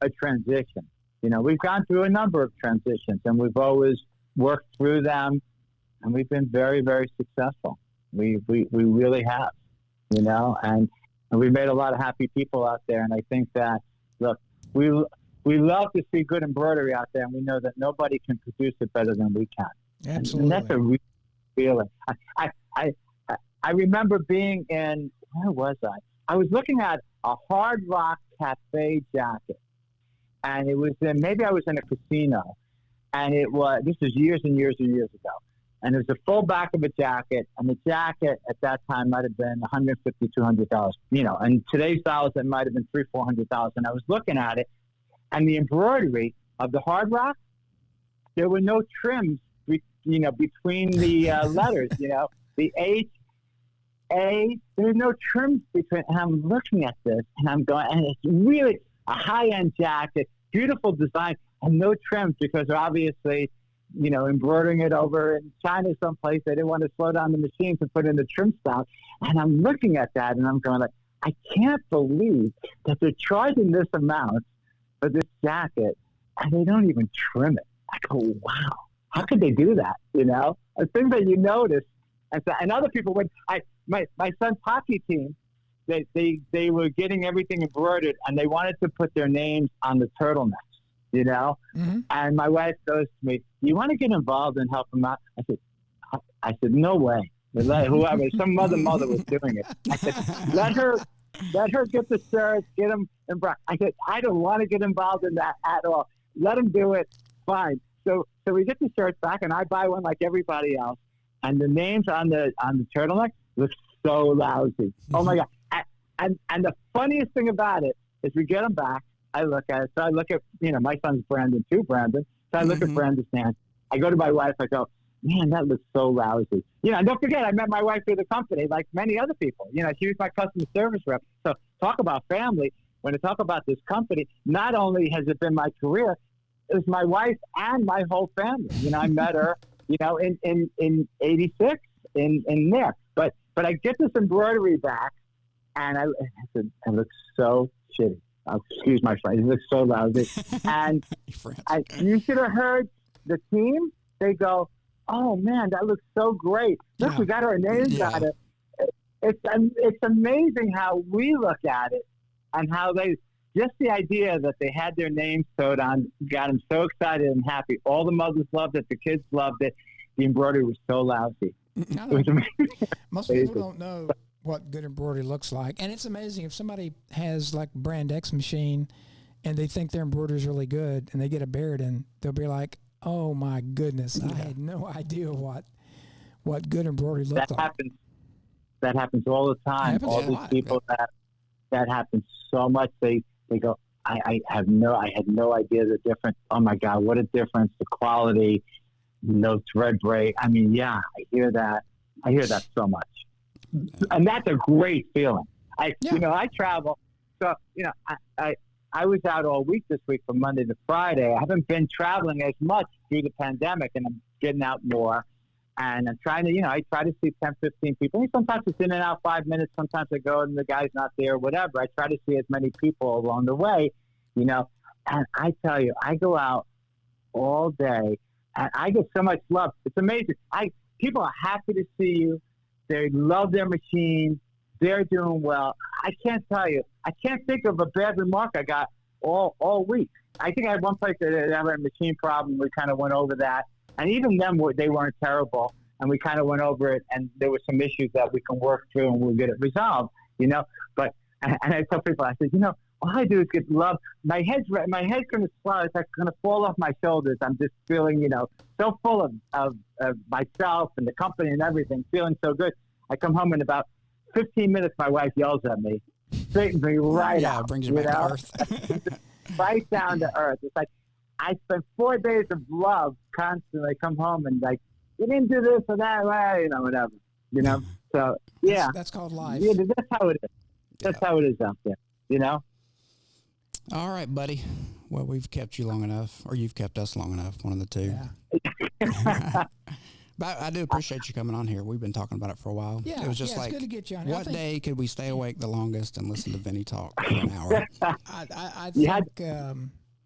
C: a transition. We've gone through a number of transitions, and we've always worked through them, and we've been very, very successful. We really have, and we've made a lot of happy people out there. And I think that, look, we love to see good embroidery out there, and we know that nobody can produce it better than we can.
B: Absolutely.
C: And that's a real feeling. I remember being in, where was I? I was looking at a Hard Rock Cafe jacket, and it was maybe I was in a casino, and this was years and years and years ago. And it was the full back of a jacket, and the jacket at that time might have been $150,000, $200,000. And today's dollars, it might have been $300,000, $400,000. I was looking at it, and the embroidery of the Hard Rock, there were no trims, between the letters. The H, A. There's no trims between. And I'm looking at this, and I'm going, and it's really a high-end jacket, beautiful design, and no trims, because obviously, embroidering it over in China someplace, they didn't want to slow down the machines and put in the trim stop. And I'm looking at that, and I'm going like, I can't believe that they're charging this amount for this jacket, and they don't even trim it. I go, wow, how could they do that? A thing that you notice, and other people would. My son's hockey team, they were getting everything embroidered, and they wanted to put their names on the turtlenecks.
B: Mm-hmm.
C: And my wife goes to me, "Do you want to get involved and help them out?" I said, "No way." Whoever, some other mother was doing it. I said, let her get the shirts, get them involved. I said, I don't want to get involved in that at all. Let them do it. Fine. So we get the shirts back, and I buy one like everybody else. And the names on the turtleneck look so lousy. Oh my God. And the funniest thing about it is we get them back. I look at it. So I look at, my son's Brandon too, Brandon. So I look at Brandon's hand. I go to my wife. I go, man, that looks so lousy. And don't forget, I met my wife through the company, like many other people. She was my customer service rep. So talk about family. When I talk about this company, not only has it been my career, it was my wife and my whole family. I met her, in 86 in there. But I get this embroidery back, and I said, it looks so shitty. Excuse my French. It looks so lousy. And you should have heard the team. They go, "Oh man, that looks so great! Look, we got our names on it." It's amazing how we look at it, and how just the idea that they had their names sewed on got them so excited and happy. All the mothers loved it. The kids loved it. The embroidery was so lousy. It was amazing.
B: Most people don't know what good embroidery looks like, and it's amazing if somebody has like Brand X machine and they think their embroidery is really good, and they get a Barudan, they'll be like, "Oh my goodness, I had no idea what good embroidery looked like."
C: That happens all the time. All these people that that happens so much. They go, I had no idea the difference. Oh my God, what a difference! The quality, no thread break. I mean, yeah, I hear that so much, and that's a great feeling. I travel, so I was out all week this week from Monday to Friday. I haven't been traveling as much through the pandemic, and I'm getting out more. And I'm trying to, I try to see 10, 15 people. And sometimes it's in and out 5 minutes. Sometimes I go and the guy's not there, whatever. I try to see as many people along the way, And I tell you, I go out all day and I get so much love. It's amazing. People are happy to see you. They love their machines. They're doing well. I can't tell you. I can't think of a bad remark I got all week. I think I had one place that had a machine problem. We kind of went over that. And even them, they weren't terrible. And we kind of went over it, and there were some issues that we can work through, and we'll get it resolved, But, and I tell people, I said, all I do is get love. My head's going to swell. It's like going to fall off my shoulders. I'm just feeling, so full of myself and the company and everything, feeling so good. I come home in about 15 minutes, my wife yells at me, straightens me right out.
A: Yeah, brings you back to earth.
C: Right down to earth. It's like, I spent 4 days of love constantly. Come home and like, you didn't do this or that, whatever. So yeah,
B: that's called life.
C: Yeah, that's how it is. That's how it is out there.
A: All right, buddy. Well, we've kept you long enough, or you've kept us long enough. One of the two. Yeah. But I do appreciate you coming on here. We've been talking about it for a while.
B: Yeah,
A: it was just
B: it's good to get you on.
A: What day could we stay awake the longest and listen to Vinny talk for an hour?
B: I think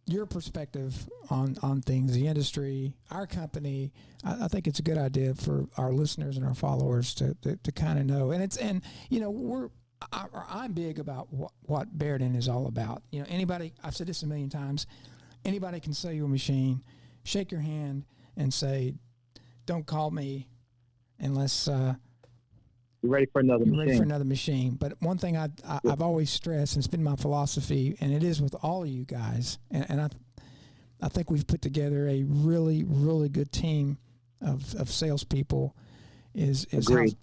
B: your perspective on things, the industry, our company, I think it's a good idea for our listeners and our followers to kind of know. And I'm big about what Barudan is all about. Anybody, I've said this a million times, anybody can sell you a machine, shake your hand and say, don't call me unless you're
C: ready for another machine.
B: But one thing I've always stressed, and it's been my philosophy, and it is with all of you guys, and I think we've put together a really, really good team of salespeople, is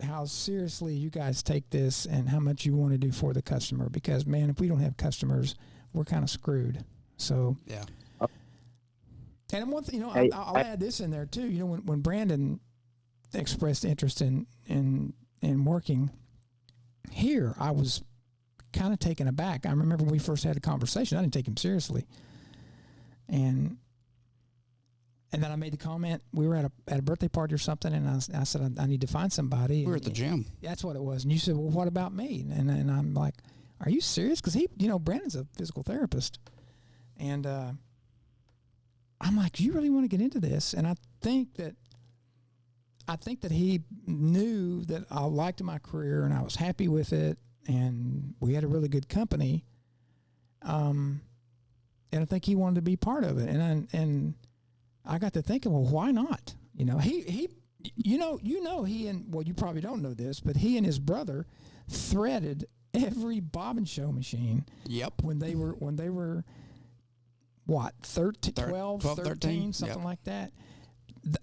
B: how seriously you guys take this and how much you want to do for the customer. Because, man, if we don't have customers, we're kind of screwed. So
A: yeah.
B: And one thing, I'll add this in there too. When Brandon expressed interest in working here, I was kind of taken aback. I remember when we first had a conversation, I didn't take him seriously, and then I made the comment. We were at a birthday party or something, and I said I need to find somebody.
A: We were at the gym.
B: That's what it was. And you said, well, what about me? And I'm like, are you serious? Because Brandon's a physical therapist, and I'm like, do you really want to get into this? And I think that he knew that I liked my career and I was happy with it, and we had a really good company. And I think he wanted to be part of it. And I got to thinking, well, why not? He and, well, you probably don't know this, but he and his brother threaded every bob and show machine.
A: Yep.
B: When they were what, 12, 13, something like that.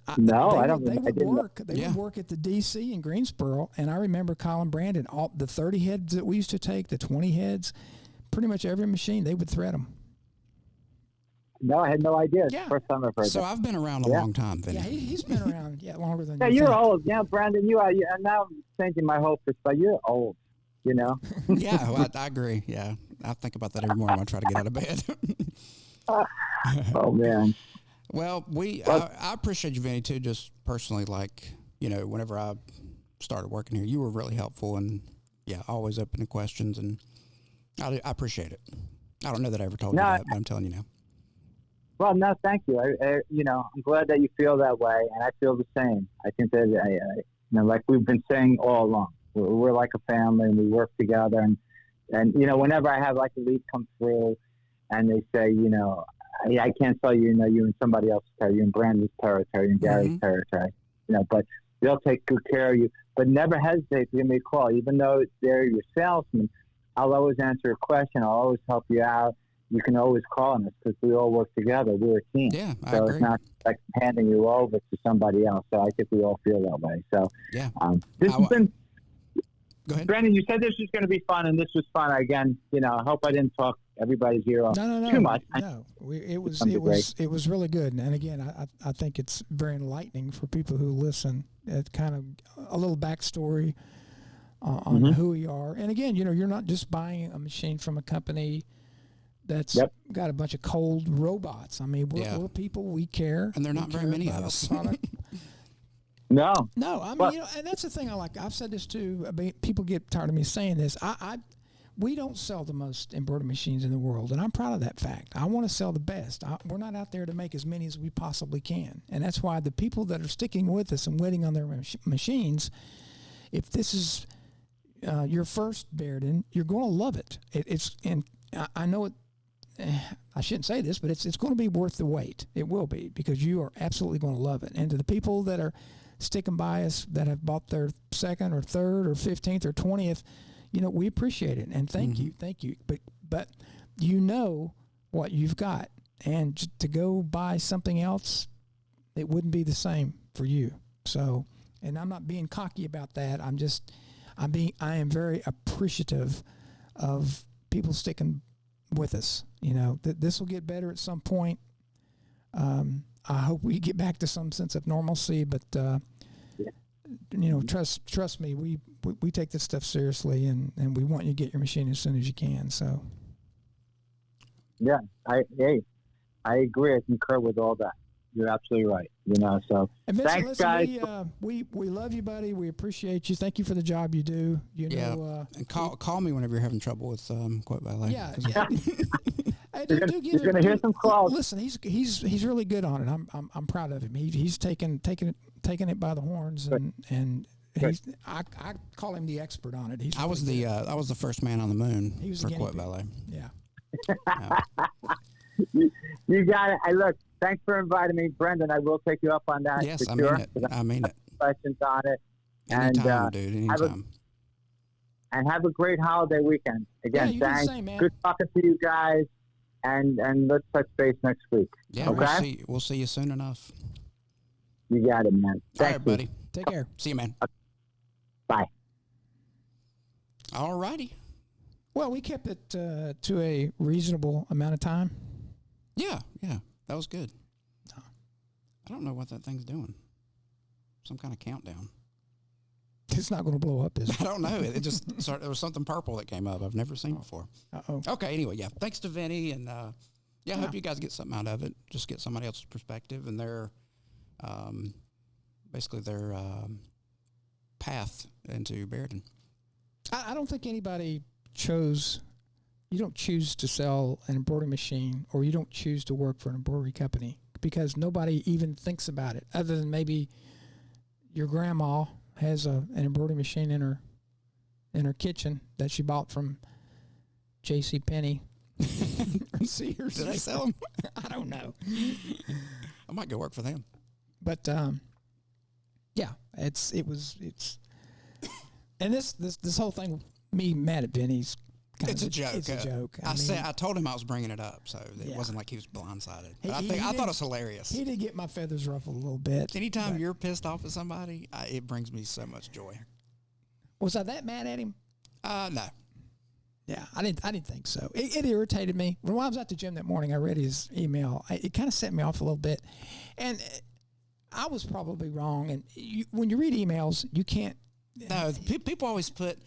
C: I don't.
B: They would work. They would work at the DC in Greensboro, and I remember Colin Brandon. All the 30 heads that we used to take, the 20 heads, pretty much every machine they would thread them.
C: No, I had no idea.
B: Yeah.
C: First time I've heard.
A: So I've been around a long time, Vinny.
B: Yeah, he's been around longer than.
C: Yeah, you're old. Yeah, Brandon, you are. And now I'm changing my whole perspective. You're old.
A: Yeah, well, I agree. Yeah, I think about that every morning when I try to get out of bed.
C: Oh man.
A: Well, I appreciate you, Vinny, too. Just personally, whenever I started working here, you were really helpful, and always open to questions, and I appreciate it. I don't know that I ever told you that, but I'm telling you now.
C: Well, no, thank you. I'm glad that you feel that way, and I feel the same. I think that like we've been saying all along, we're like a family, and we work together, and whenever I have like a lead come through, and they say, I can't tell you, you're in somebody else's territory, you're in Brandon's territory, in Gary's territory, but they'll take good care of you. But never hesitate to give me a call, even though they're your salesman. I'll always answer a question. I'll always help you out. You can always call on us because we all work together. We're a team.
A: Yeah, I
C: so
A: agree.
C: It's not like handing you over to somebody else. So I think we all feel that way. So
A: yeah,
C: this has been.
A: Go ahead.
C: Brandon, you said this was going to be fun, and this was fun. Again, I hope I didn't talk everybody's ear off too much.
B: No, it was really good. And again, I think it's very enlightening for people who listen. It kind of a little backstory on who we are. And again, you're not just buying a machine from a company that's got a bunch of cold robots. I mean, we're people. We care,
A: and they're not very many of us.
C: No.
B: I mean, and that's the thing I like. I've said this too. I mean, people get tired of me saying this. We don't sell the most embroidery machines in the world, and I'm proud of that fact. I want to sell the best. We're not out there to make as many as we possibly can, and that's why the people that are sticking with us and waiting on their machines, if this is your first Barudan, you're going to love it. I know it. I shouldn't say this, but it's going to be worth the wait. It will be, because you are absolutely going to love it. And to the people that are sticking by us, that have bought their second or third or 15th or 20th, we appreciate it, and thank you. But what you've got, and to go buy something else, it wouldn't be the same for you. So, and I'm not being cocky about that. I am very appreciative of people sticking with us. This will get better at some point. I hope we get back to some sense of normalcy, but trust me, we take this stuff seriously, and we want you to get your machine as soon as you can. So,
C: yeah, I agree. I concur with all that. You're absolutely right. So
B: and Vincent,
C: thanks, guys.
B: We love you, buddy. We appreciate you. Thank you for the job you do.
A: And call me whenever you're having trouble with Quote Ballet.
B: Yeah. Hey,
C: you're gonna hear some calls.
B: Listen, he's really good on it. I'm proud of him. He's taking it by the horns, and I call him the expert on it.
A: I was the first man on the moon for Quote Ballet.
B: Yeah.
C: You got it. Look, thanks for inviting me, Brendan. I will take you up on that.
A: Yes, I
C: sure.
A: mean it. I mean it.
C: Questions on it.
A: Anytime, dude. Anytime.
C: Have a great holiday weekend. Again, thanks. Good talking to you guys. And let's touch base next week.
A: Yeah,
C: okay?
A: We'll see you soon enough.
C: You got it, man.
A: All right, buddy.
B: Take care.
A: See you, man.
C: Bye.
A: All righty.
B: Well, we kept it to a reasonable amount of time.
A: Yeah. That was good. I don't know what that thing's doing. Some kind of countdown.
B: It's not going to blow up, is it?
A: I don't know. It just started, there was something purple that came up I've never seen before.
B: Uh-oh.
A: Okay, anyway, yeah. Thanks to Vinny, and I hope you guys get something out of it. Just get somebody else's perspective and their, basically their path into Barudan.
B: I don't think anybody you don't choose to sell an embroidery machine, or you don't choose to work for an embroidery company, because nobody even thinks about it, other than maybe your grandma has an embroidery machine in her kitchen that she bought from J.C. Penney or Sears.
A: Did I sell them?
B: I don't know.
A: I might go work for them.
B: But yeah, it's and this whole thing, me mad at Vinny's.
A: It's a joke.
B: It's a joke.
A: I told him I was bringing it up, so it wasn't like he was blindsided. I thought it was hilarious.
B: He did get my feathers ruffled a little bit.
A: Anytime you're pissed off at somebody, it brings me so much joy.
B: Was I that mad at him?
A: No.
B: Yeah, I didn't think so. It irritated me. When I was at the gym that morning, I read his email. It kind of set me off a little bit, and I was probably wrong. And when you read emails, you can't.
A: No, people always put.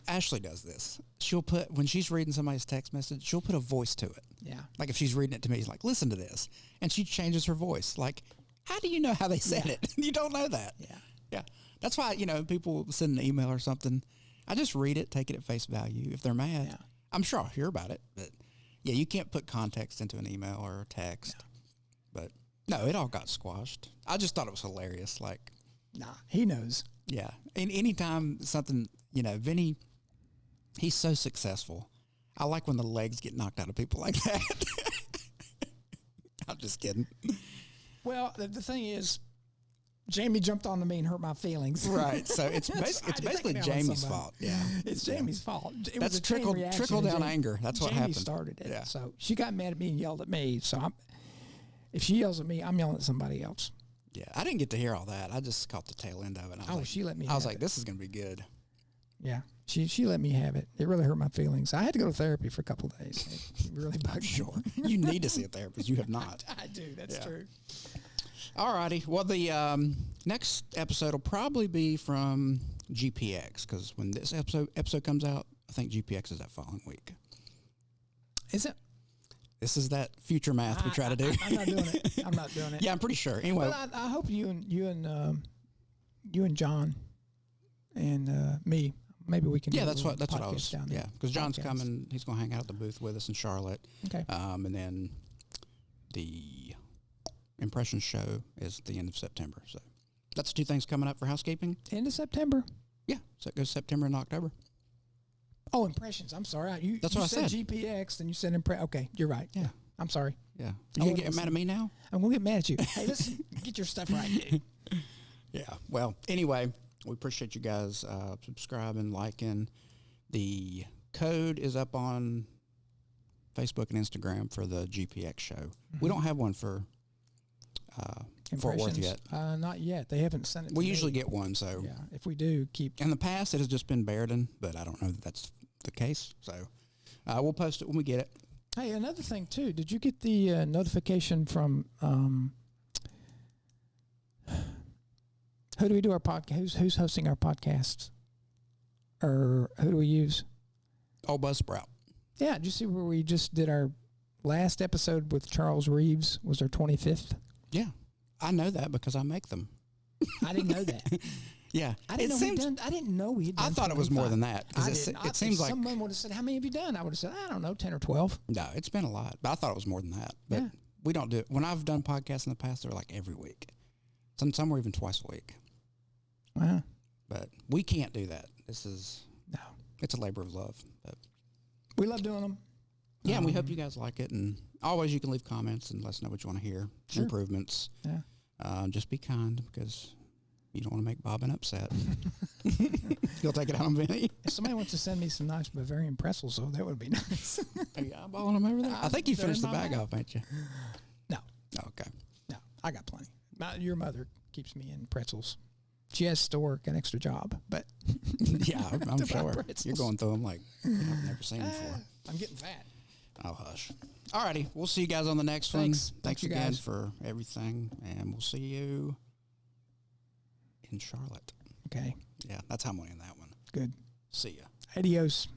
A: Ashley does this. She'll put, when she's reading somebody's text message, she'll put a voice to it.
B: Yeah.
A: Like if she's reading it to me, she's like, listen to this. And she changes her voice. Like, how do you know how they said it? You don't know that.
B: Yeah.
A: Yeah. That's why, people send an email or something. I just read it, take it at face value. If they're mad, I'm sure I'll hear about it. But yeah, you can't put context into an email or a text. Yeah. But no, it all got squashed. I just thought it was hilarious. Like,
B: nah, he knows.
A: Yeah. And anytime something, Vinny, he's so successful. I like when the legs get knocked out of people like that. I'm just kidding.
B: Well, the thing is, Jamie jumped onto me and hurt my feelings.
A: Right. So it's basically Jamie's fault. Yeah.
B: It's Jamie's fault.
A: That's trickle down anger. That's what happened.
B: Jamie started it.
A: Yeah.
B: So she got mad at me and yelled at me. So if she yells at me, I'm yelling at somebody else.
A: Yeah. I didn't get to hear all that. I just caught the tail end of it.
B: She let me.
A: I was like, this is going to be good.
B: Yeah. She let me have it. It really hurt my feelings. I had to go to therapy for a couple of days. It really bugged me.
A: Sure. You need to see a therapist. You have not.
B: I do. That's true.
A: All righty. Well, the next episode will probably be from GPX, because when this episode comes out, I think GPX is that following week.
B: Is it?
A: This is that future math we try to do.
B: I'm not doing it. I'm not doing it.
A: Yeah, I'm pretty sure. Anyway,
B: well, I hope you and John and me. Maybe we can.
A: Yeah, that's what I was.
B: Down
A: yeah, because John's coming. He's going to hang out at the booth with us in Charlotte.
B: Okay.
A: And then the impression show is at the end of September. So that's 2 things coming up for housekeeping.
B: End of September.
A: Yeah, so it goes September and October.
B: Oh, impressions. I'm sorry.
A: That's what I said.
B: GPX, then you said impression. Okay, you're right. Yeah, I'm sorry.
A: Yeah, you gonna get mad at me now?
B: I'm gonna get mad at you. Hey, listen, get your stuff right, dude.
A: Yeah. Well, anyway, we appreciate you guys subscribing, liking. The code is up on Facebook and Instagram for the GPX show. Mm-hmm. We don't have one for Fort Worth yet.
B: Not yet. They haven't sent it.
A: We usually get one, so
B: yeah. If we do, keep.
A: In the past, it has just been Barudan, but I don't know that that's the case. So we'll post it when we get it.
B: Hey, another thing too. Did you get the notification from? Who do we do our podcast? Who's hosting our podcasts? Or who do we use?
A: Oh, Buzzsprout.
B: Yeah, did you see where we just did our last episode with Charles Reeves? Was our 25th?
A: Yeah, I know that because I make them.
B: I didn't know that.
A: Yeah,
B: I didn't know we had done.
A: I thought it was more than that because it seems like
B: someone would have said, "How many have you done?" I would have said, "I don't know, 10 or 12."
A: No, it's been a lot, but I thought it was more than that. But
B: yeah.
A: We don't do it. When I've done podcasts in the past, they're like every week. Some were even twice a week.
B: Wow.
A: But we can't do that. It's a labor of love. But
B: we love doing them.
A: Yeah, and we hope you guys like it. And always you can leave comments and let us know what you want to hear.
B: Sure.
A: Improvements.
B: Yeah.
A: Just be kind because you don't want to make Bobbin upset. You'll take it out on Vinny.
B: If somebody wants to send me some nice Bavarian pretzels, though, that would be nice.
A: Are you eyeballing them over there? I think you finished the bag off, ain't you?
B: No.
A: Okay.
B: No, I got plenty. Your mother keeps me in pretzels. She has to work an extra job, but
A: yeah, I'm sure you're going through them like I've never seen before.
B: I'm getting fat.
A: Oh, hush. All righty. We'll see you guys on the next one. Thanks again
B: guys.
A: for everything, and we'll see you in Charlotte.
B: Okay.
A: Yeah, that's how I'm winning that one.
B: Good.
A: See ya.
B: Adios.